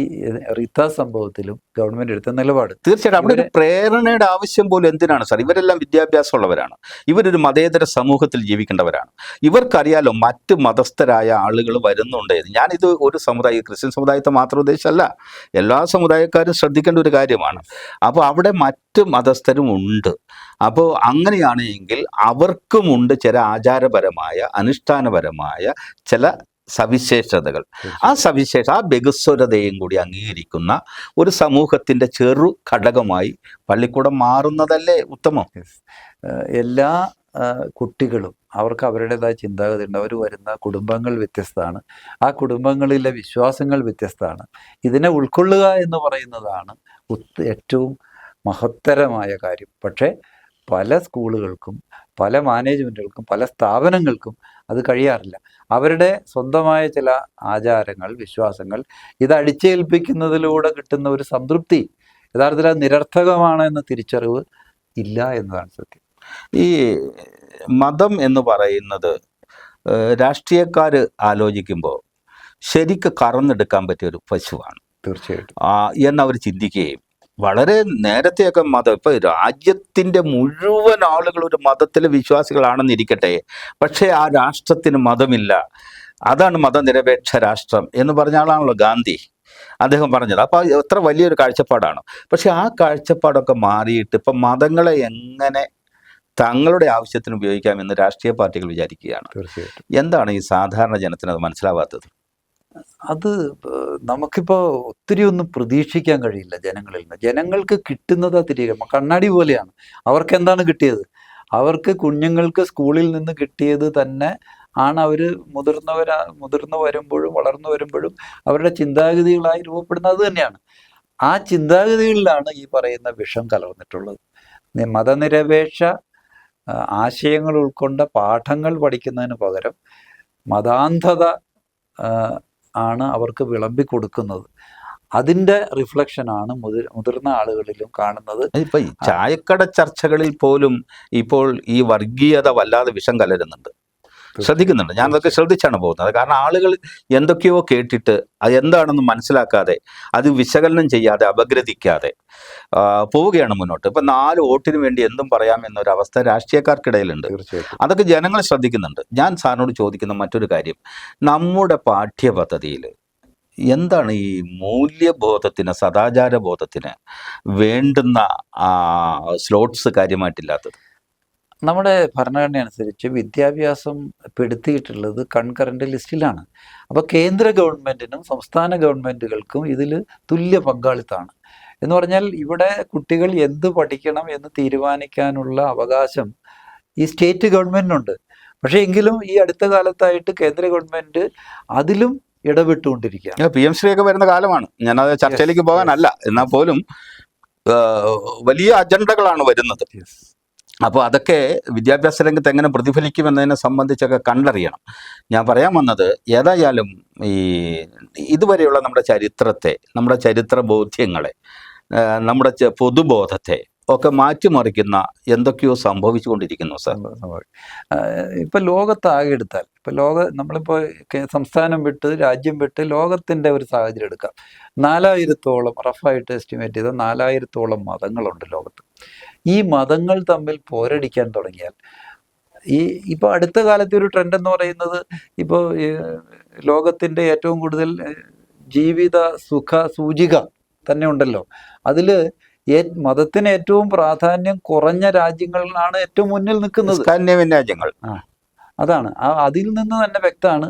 B: റിത്ത സംഭവത്തിലും ഗവൺമെൻറ് എടുത്ത നിലപാട്.
A: തീർച്ചയായിട്ടും അവിടെ ഒരു പ്രേരണയുടെ ആവശ്യം പോലും എന്തിനാണ് സാർ? ഇവരെല്ലാം വിദ്യാഭ്യാസമുള്ളവരാണ്, ഇവരൊരു മതേതര സമൂഹത്തിൽ ജീവിക്കേണ്ടവരാണ്. ഇവർക്കറിയാലോ മറ്റ് മതസ്ഥരായ ആളുകൾ വരുന്നുണ്ട്. ഞാനിത് ഒരു സമുദായം, ക്രിസ്ത്യൻ സമുദായത്തെ മാത്രം ഉദ്ദേശിച്ചല്ല, എല്ലാ സമുദായക്കാരും ശ്രദ്ധിക്കേണ്ട ഒരു കാര്യമാണ്. അപ്പോൾ അവിടെ മറ്റ് മതസ്ഥരും ഉണ്ട്. അപ്പോൾ അങ്ങനെയാണെങ്കിൽ അവർക്കുമുണ്ട് ചില ആചാരപരമായ, അനുഷ്ഠാനപരമായ ചില സവിശേഷതകൾ. ആ ബഹുസ്വരതയും കൂടി അംഗീകരിക്കുന്ന ഒരു സമൂഹത്തിൻ്റെ ചെറു ഘടകമായി പള്ളിക്കൂടം മാറുന്നതല്ലേ ഉത്തമം?
B: എല്ലാ കുട്ടികളും അവർക്ക് അവരുടേതായ ചിന്താഗതി ഉണ്ട്. അവർ വരുന്ന കുടുംബങ്ങൾ വ്യത്യസ്തമാണ്, ആ കുടുംബങ്ങളിലെ വിശ്വാസങ്ങൾ വ്യത്യസ്തമാണ്. ഇതിനെ ഉൾക്കൊള്ളുക എന്ന് പറയുന്നതാണ് ഏറ്റവും മഹത്തരമായ കാര്യം. പക്ഷേ പല സ്കൂളുകൾക്കും, പല മാനേജ്മെൻറ്റുകൾക്കും, പല സ്ഥാപനങ്ങൾക്കും അത് കഴിയാറില്ല. അവരുടെ സ്വന്തമായ ചില ആചാരങ്ങൾ, വിശ്വാസങ്ങൾ ഇത് അടിച്ചേൽപ്പിക്കുന്നതിലൂടെ കിട്ടുന്ന ഒരു സംതൃപ്തി യഥാർത്ഥത്തിൽ അത് നിരർത്ഥകമാണ് എന്ന തിരിച്ചറിവ് ഇല്ല എന്നതാണ് സത്യം.
A: ഈ മതം എന്ന് പറയുന്നത് രാഷ്ട്രീയക്കാർ ആലോചിക്കുമ്പോൾ ശരിക്ക് കറന്നെടുക്കാൻ പറ്റിയ ഒരു പശുവാണ്
B: തീർച്ചയായിട്ടും
A: എന്നവർ ചിന്തിക്കുകയും, വളരെ നേരത്തെയൊക്കെ മതം, ഇപ്പോൾ രാജ്യത്തിൻ്റെ മുഴുവൻ ആളുകൾ ഒരു മതത്തിലെ വിശ്വാസികളാണെന്നിരിക്കട്ടെ, പക്ഷേ ആ രാഷ്ട്രത്തിന് മതമില്ല, അതാണ് മതനിരപേക്ഷ രാഷ്ട്രം എന്ന് പറഞ്ഞ ആളാണല്ലോ ഗാന്ധി. അദ്ദേഹം പറഞ്ഞത്. അപ്പോൾ എത്ര വലിയൊരു കാഴ്ചപ്പാടാണ്. പക്ഷെ ആ കാഴ്ചപ്പാടൊക്കെ മാറിയിട്ട് ഇപ്പം മതങ്ങളെ എങ്ങനെ തങ്ങളുടെ ആവശ്യത്തിന് ഉപയോഗിക്കാമെന്ന് രാഷ്ട്രീയ പാർട്ടികൾ വിചാരിക്കുകയാണ്.
B: തീർച്ചയായിട്ടും.
A: എന്താണ് ഈ സാധാരണ ജനത്തിന് അത് മനസ്സിലാവാത്തത്?
B: അത് നമുക്കിപ്പോൾ ഒത്തിരി ഒന്നും പ്രതീക്ഷിക്കാൻ കഴിയില്ല ജനങ്ങളിൽ നിന്ന്. ജനങ്ങൾക്ക് കിട്ടുന്നത് തിരികെ കണ്ണാടി പോലെയാണ്. അവർക്ക് എന്താണ് കിട്ടിയത്? അവർക്ക് കുഞ്ഞുങ്ങൾക്ക് സ്കൂളിൽ നിന്ന് കിട്ടിയത് തന്നെ ആണ് അവർ മുതിർന്നു വരുമ്പോഴും വളർന്നു വരുമ്പോഴും അവരുടെ ചിന്താഗതികളായി രൂപപ്പെടുന്നത് അത് തന്നെയാണ്. ആ ചിന്താഗതികളിലാണ് ഈ പറയുന്ന വിഷം കലർന്നിട്ടുള്ളത്. മതനിരപേക്ഷ ആശയങ്ങൾ ഉൾക്കൊണ്ട പാഠങ്ങൾ പഠിക്കുന്നതിന് പകരം മതാന്ധത ആണ് അവർക്ക് വിളമ്പി കൊടുക്കുന്നത്. അതിൻ്റെ റിഫ്ലക്ഷനാണ് മുതിർന്ന ആളുകളിലും കാണുന്നത്.
A: ഇപ്പം ഈ ചായക്കട ചർച്ചകളിൽ പോലും ഇപ്പോൾ ഈ വർഗീയത വല്ലാതെ വിഷം കലരുന്നുണ്ട്. ശ്രദ്ധിക്കുന്നുണ്ട്. ഞാൻ അതൊക്കെ ശ്രദ്ധിച്ചാണ് പോകുന്നത്. കാരണം ആളുകൾ എന്തൊക്കെയോ കേട്ടിട്ട് അത് എന്താണെന്ന് മനസ്സിലാക്കാതെ, അത് വിശകലനം ചെയ്യാതെ, അപഗ്രഥിക്കാതെ പോവുകയാണ് മുന്നോട്ട്. ഇപ്പം 4 വോട്ടിന് വേണ്ടി എന്തും പറയാം എന്നൊരവസ്ഥ രാഷ്ട്രീയക്കാർക്കിടയിലുണ്ട്. അതൊക്കെ ജനങ്ങൾ ശ്രദ്ധിക്കുന്നുണ്ട്. ഞാൻ സാറിനോട് ചോദിക്കുന്ന മറ്റൊരു കാര്യം, നമ്മുടെ പാഠ്യപദ്ധതിയിൽ എന്താണ് ഈ മൂല്യബോധത്തിന്, സദാചാരബോധത്തിന് വേണ്ടുന്ന സ്ലോട്ട്സ് കാര്യമായിട്ടില്ലാത്തത്?
B: നമ്മുടെ ഭരണഘടന അനുസരിച്ച് വിദ്യാഭ്യാസം പെടുത്തിയിട്ടുള്ളത് കൺകറന്റ് ലിസ്റ്റിലാണ്. അപ്പോൾ കേന്ദ്ര ഗവൺമെൻറ്റിനും സംസ്ഥാന ഗവൺമെൻറ്റുകൾക്കും ഇതിൽ തുല്യ പങ്കാളിത്തമാണ്. എന്ന് പറഞ്ഞാൽ ഇവിടെ കുട്ടികൾ എന്ത് പഠിക്കണം എന്ന് തീരുമാനിക്കാനുള്ള അവകാശം ഈ സ്റ്റേറ്റ് ഗവൺമെൻറ്റിനുണ്ട്. പക്ഷേ എങ്കിലും ഈ അടുത്ത കാലത്തായിട്ട് കേന്ദ്ര ഗവൺമെൻറ് അതിലും ഇടപെട്ടുകൊണ്ടിരിക്കുകയാണ്.
A: PM ശ്രീയൊക്കെ വരുന്ന കാലമാണ്. ഞാനത് ചർച്ചയിലേക്ക് പോകാനല്ല, എന്നാൽ പോലും വലിയ അജണ്ടകളാണ് വരുന്നത്. അപ്പോൾ അതൊക്കെ വിദ്യാഭ്യാസ രംഗത്ത് എങ്ങനെ പ്രതിഫലിക്കുമെന്നതിനെ സംബന്ധിച്ചൊക്കെ കണ്ടറിയണം. ഞാൻ പറയാൻ വന്നത്, ഏതായാലും ഈ ഇതുവരെയുള്ള നമ്മുടെ ചരിത്രത്തെ, നമ്മുടെ ചരിത്ര ബോധ്യങ്ങളെ, നമ്മുടെ പൊതുബോധത്തെ ഒക്കെ മാറ്റിമറിക്കുന്ന എന്തൊക്കെയോ സംഭവിച്ചുകൊണ്ടിരിക്കുന്നു സാർ.
B: ഇപ്പം ലോകത്താകെ എടുത്താൽ നമ്മളിപ്പോൾ സംസ്ഥാനം വിട്ട് രാജ്യം വിട്ട് ലോകത്തിൻ്റെ ഒരു സാഹചര്യം എടുക്കാം. 4000-ഓളം റഫായിട്ട് എസ്റ്റിമേറ്റ് ചെയ്ത 4000-ഓളം മതങ്ങളുണ്ട് ലോകത്ത്. ഈ മതങ്ങൾ തമ്മിൽ പോരടിക്കാൻ തുടങ്ങിയാൽ ഇപ്പോൾ അടുത്ത കാലത്തെ ഒരു ട്രെൻഡ് എന്ന് പറയുന്നത് ഇപ്പോൾ ലോകത്തിൻ്റെ ഏറ്റവും കൂടുതൽ ജീവിത സുഖ സൂചിക തന്നെ ഉണ്ടല്ലോ, അതിൽ മതത്തിന് ഏറ്റവും പ്രാധാന്യം കുറഞ്ഞ രാജ്യങ്ങളിലാണ് ഏറ്റവും മുന്നിൽ നിൽക്കുന്നത്.
A: സ്കാൻഡിനേവിയൻ രാജ്യങ്ങൾ.
B: അതാണ് അതിൽ നിന്ന് തന്നെ വ്യക്തമാണ്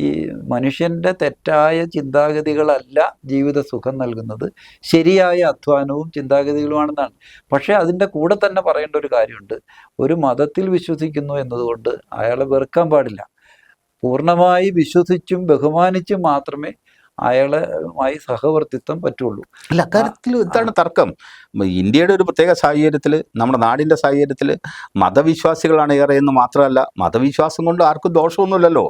B: ഈ മനുഷ്യൻ്റെ തെറ്റായ ചിന്താഗതികളല്ല ജീവിത സുഖം നൽകുന്നത്, ശരിയായ അധ്വാനവും ചിന്താഗതികളുമാണെന്നാണ്. പക്ഷേ അതിൻ്റെ കൂടെ തന്നെ പറയേണ്ട ഒരു കാര്യമുണ്ട്, ഒരു മതത്തിൽ വിശ്വസിക്കുന്നു എന്നതുകൊണ്ട് അയാളെ വെറുക്കാൻ പാടില്ല. പൂർണ്ണമായി വിശ്വസിച്ചും ബഹുമാനിച്ചും മാത്രമേ അയാളുമായി സഹവർത്തിത്വം പറ്റുള്ളൂ.
A: അല്ല, അക്കാര്യത്തിൽ ഇതാണ് തർക്കം. ഇന്ത്യയുടെ ഒരു പ്രത്യേക സാഹചര്യത്തിൽ, നമ്മുടെ നാടിൻ്റെ സാഹചര്യത്തിൽ മതവിശ്വാസികളാണ് ഏറെ എന്ന് മാത്രമല്ല, മതവിശ്വാസം കൊണ്ട് ആർക്കും ദോഷമൊന്നുമില്ലല്ലോ.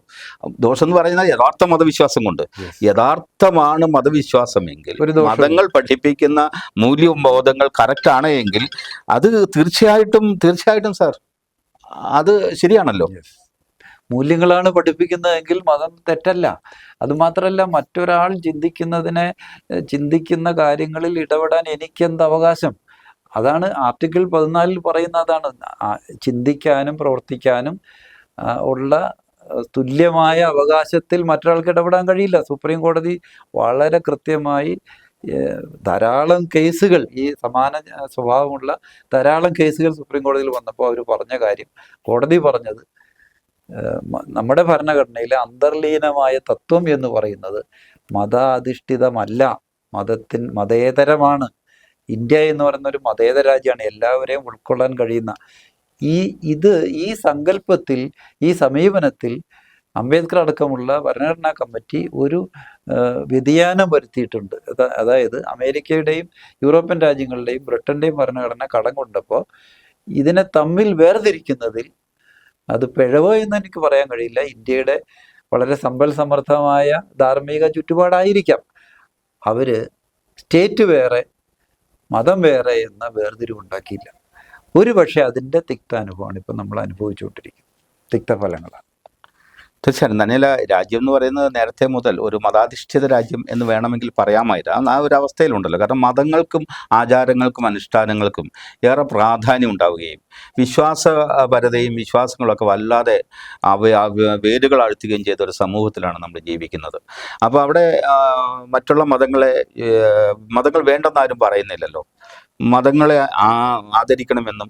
A: ദോഷം എന്ന് പറയുന്നത് യഥാർത്ഥ മതവിശ്വാസം കൊണ്ട്. യഥാർത്ഥമാണ് മതവിശ്വാസമെങ്കിൽ, മതങ്ങൾ പഠിപ്പിക്കുന്ന മൂല്യബോധങ്ങൾ കറക്റ്റാണ് എങ്കിൽ അത് തീർച്ചയായിട്ടും സാർ അത് ശരിയാണല്ലോ.
B: മൂല്യങ്ങളാണ് പഠിപ്പിക്കുന്നതെങ്കിൽ മതം തെറ്റല്ല. അതുമാത്രമല്ല, മറ്റൊരാൾ ചിന്തിക്കുന്ന കാര്യങ്ങളിൽ ഇടപെടാൻ എനിക്കെന്ത് അവകാശം? അതാണ് ആർട്ടിക്കിൾ 14 പറയുന്ന. അതാണ് ചിന്തിക്കാനും പ്രവർത്തിക്കാനും ഉള്ള തുല്യമായ അവകാശത്തിൽ മറ്റൊരാൾക്ക് ഇടപെടാൻ കഴിയില്ല. സുപ്രീം കോടതി വളരെ കൃത്യമായി ധാരാളം കേസുകൾ, ഈ സമാന സ്വഭാവമുള്ള ധാരാളം കേസുകൾ സുപ്രീം കോടതിയിൽ വന്നപ്പോൾ അവർ പറഞ്ഞ കാര്യം, കോടതി പറഞ്ഞത്, നമ്മുടെ ഭരണഘടനയിലെ അന്തർലീനമായ തത്വം എന്ന് പറയുന്നത് മതാധിഷ്ഠിതമല്ല, മതേതരമാണ്. ഇന്ത്യ എന്ന് പറയുന്ന ഒരു മതേതര രാജ്യമാണ്, എല്ലാവരെയും ഉൾക്കൊള്ളാൻ കഴിയുന്ന. ഈ സങ്കല്പത്തിൽ, ഈ സമീപനത്തിൽ അംബേദ്കർ അടക്കമുള്ള ഭരണഘടനാ കമ്മിറ്റി ഒരു വ്യതിയാനം വരുത്തിയിട്ടുണ്ട്. അതായത് അമേരിക്കയുടെയും യൂറോപ്യൻ രാജ്യങ്ങളുടെയും ബ്രിട്ടൻ്റെയും ഭരണഘടന കടം കൊണ്ടപ്പോൾ ഇതിനെ തമ്മിൽ വേർതിരിക്കുന്നതിൽ അത് പിഴവ് എന്ന് എനിക്ക് പറയാൻ കഴിയില്ല. ഇന്ത്യയുടെ വളരെ സമ്പൽ സമൃദ്ധമായ ധാർമ്മിക ചുറ്റുപാടായിരിക്കാം. അവര് സ്റ്റേറ്റ് വേറെ മതം വേറെ എന്ന വേർതിരിവുണ്ടാക്കിയില്ല. ഒരുപക്ഷെ അതിൻ്റെ തിക്താനുഭവമാണ് ഇപ്പം നമ്മൾ അനുഭവിച്ചുകൊണ്ടിരിക്കുന്നത്, തിക്തഫലങ്ങളാണ്.
A: തീർച്ചയായും തന്നെയല്ല, രാജ്യം എന്ന് പറയുന്നത് നേരത്തെ മുതൽ ഒരു മതാധിഷ്ഠിത രാജ്യം എന്ന് വേണമെങ്കിൽ പറയാമായിരുന്നു. ആ ഒരു അവസ്ഥയിലുണ്ടല്ലോ. കാരണം മതങ്ങൾക്കും ആചാരങ്ങൾക്കും അനുഷ്ഠാനങ്ങൾക്കും ഏറെ പ്രാധാന്യം ഉണ്ടാവുകയും വിശ്വാസപരതയും വിശ്വാസങ്ങളൊക്കെ വല്ലാതെ വേരുകൾ അഴുത്തുകയും ചെയ്ത ഒരു സമൂഹത്തിലാണ് നമ്മൾ ജീവിക്കുന്നത്. അപ്പോൾ അവിടെ മറ്റുള്ള മതങ്ങൾ വേണ്ടെന്നാരും പറയുന്നില്ലല്ലോ. മതങ്ങളെ ആദരിക്കണമെന്നും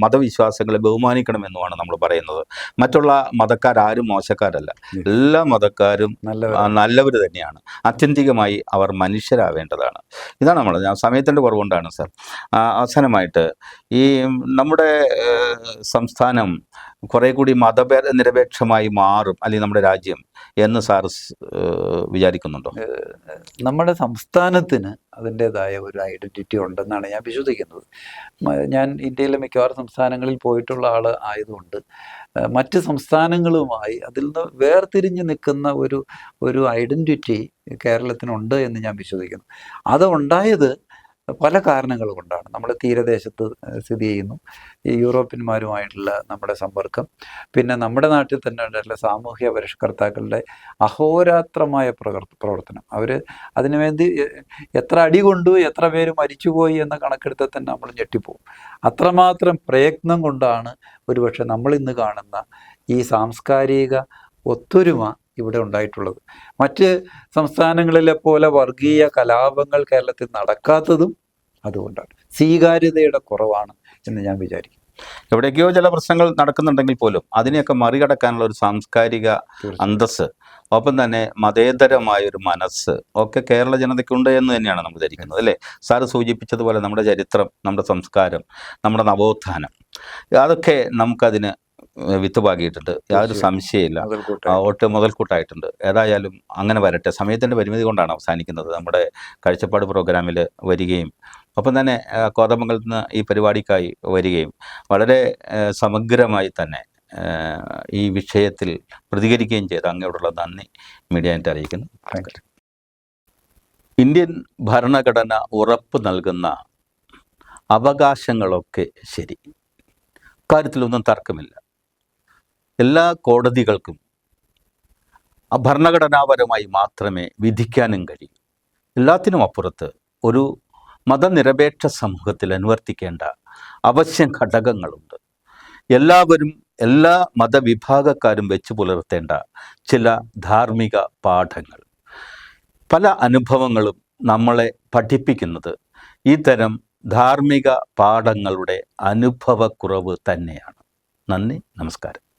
A: മതവിശ്വാസങ്ങളെ ബഹുമാനിക്കണമെന്നുമാണ് നമ്മൾ പറയുന്നത്. മറ്റുള്ള മതക്കാരും മോശക്കാരല്ല, എല്ലാ മതക്കാരും നല്ലവർ തന്നെയാണ്. ആത്യന്തികമായി അവർ മനുഷ്യരാവേണ്ടതാണ്. ഇതാണ് നമ്മൾ, സമയത്തിൻ്റെ കുറവുകൊണ്ടാണ് സാർ. അവസാനമായിട്ട് ഈ നമ്മുടെ സംസ്ഥാനം കുറെ കൂടി മതനിരപേക്ഷമായി മാറും, അല്ലെങ്കിൽ നമ്മുടെ രാജ്യം എന്ന് സാർ വിചാരിക്കുന്നുണ്ടോ?
B: നമ്മുടെ സംസ്ഥാനത്തിന് അതിൻ്റെതായ ഒരു ഐഡൻറ്റിറ്റി ഉണ്ടെന്നാണ് ഞാൻ വിശ്വസിക്കുന്നത്. ഞാൻ ഇന്ത്യയിലെ മിക്കവാറും സംസ്ഥാനങ്ങളിൽ പോയിട്ടുള്ള ആൾ ആയതുകൊണ്ട് മറ്റ് സംസ്ഥാനങ്ങളുമായി അതിൽ നിന്ന് വേർതിരിഞ്ഞ് നിൽക്കുന്ന ഒരു ഐഡൻറ്റിറ്റി കേരളത്തിനുണ്ട് എന്ന് ഞാൻ വിശ്വസിക്കുന്നു. അത് ഉണ്ടായത് പല കാരണങ്ങൾ കൊണ്ടാണ്. നമ്മൾ തീരദേശത്ത് സ്ഥിതി ചെയ്യുന്നു, ഈ യൂറോപ്യന്മാരുമായിട്ടുള്ള നമ്മുടെ സമ്പർക്കം, പിന്നെ നമ്മുടെ നാട്ടിൽ തന്നെ ഉള്ള സാമൂഹ്യ പരിഷ്കർത്താക്കളുടെ അഹോരാത്രമായ പ്രവർത്തനം. അവർ അതിനുവേണ്ടി എത്ര അടി കൊണ്ടു, എത്ര പേര് മരിച്ചുപോയി എന്ന കണക്കെടുത്താൽ തന്നെ നമ്മൾ ഞെട്ടിപ്പോവും. അത്രമാത്രം പ്രയത്നം കൊണ്ടാണ് ഒരുപക്ഷെ നമ്മളിന്ന് കാണുന്ന ഈ സാംസ്കാരിക ഒത്തൊരുമ ഇവിടെ ഉണ്ടായിട്ടുള്ളത്. മറ്റ് സംസ്ഥാനങ്ങളിലെ പോലെ വർഗീയ കലാപങ്ങൾ കേരളത്തിൽ നടക്കാത്തതും അതുകൊണ്ടാണ്. സ്വീകാര്യതയുടെ കുറവാണ് എന്ന് ഞാൻ വിചാരിക്കും.
A: എവിടേക്കോ ചില പ്രശ്നങ്ങൾ നടക്കുന്നുണ്ടെങ്കിൽ പോലും അതിനെയൊക്കെ മറികടക്കാനുള്ള ഒരു സാംസ്കാരിക അന്തസ്സ്, ഒപ്പം തന്നെ മതേതരമായൊരു മനസ്സ് ഒക്കെ കേരള ജനതയ്ക്കുണ്ട് എന്ന് തന്നെയാണ് നമ്മൾ ധരിക്കുന്നത്, അല്ലേ? സാറ് സൂചിപ്പിച്ചതുപോലെ നമ്മുടെ ചരിത്രം, നമ്മുടെ സംസ്കാരം, നമ്മുടെ നവോത്ഥാനം, അതൊക്കെ നമുക്കതിന് വിത്തുപാകിയിട്ടുണ്ട്, യാതൊരു സംശയമില്ല. മുതൽക്കൂട്ടായിട്ടുണ്ട്. ഏതായാലും അങ്ങനെ വരട്ടെ. സമയത്തിൻ്റെ പരിമിതി കൊണ്ടാണ് അവസാനിക്കുന്നത്. നമ്മുടെ കാഴ്ചപ്പാട് പ്രോഗ്രാമിൽ വരികയും ഒപ്പം തന്നെ കോതമംഗലത്ത് നിന്ന് ഈ പരിപാടിക്കായി വരികയും വളരെ സമഗ്രമായി തന്നെ ഈ വിഷയത്തിൽ പ്രതികരിക്കുകയും ചെയ്ത് അങ്ങയോടുള്ള നന്ദി മീഡിയയായിട്ട് അറിയിക്കുന്നു. ഇന്ത്യൻ ഭരണഘടന ഉറപ്പ് നൽകുന്ന അവകാശങ്ങളൊക്കെ ശരി, കാര്യത്തിലൊന്നും തർക്കമില്ല. എല്ലാ കോടതികൾക്കും ഭരണഘടനാപരമായി മാത്രമേ വിധിക്കാനും കഴിയൂ. എല്ലാത്തിനും അപ്പുറത്ത് ഒരു മതനിരപേക്ഷ സമൂഹത്തിൽ അനുവർത്തിക്കേണ്ട അവശ്യ ഘടകങ്ങളുണ്ട്. എല്ലാവരും, എല്ലാ മതവിഭാഗക്കാരും വെച്ച് പുലർത്തേണ്ട ചില ധാർമ്മിക പാഠങ്ങൾ. പല അനുഭവങ്ങളും നമ്മളെ പഠിപ്പിക്കുന്നത് ഇത്തരം ധാർമ്മിക പാഠങ്ങളുടെ അനുഭവക്കുറവ് തന്നെയാണ്. നന്ദി, നമസ്കാരം.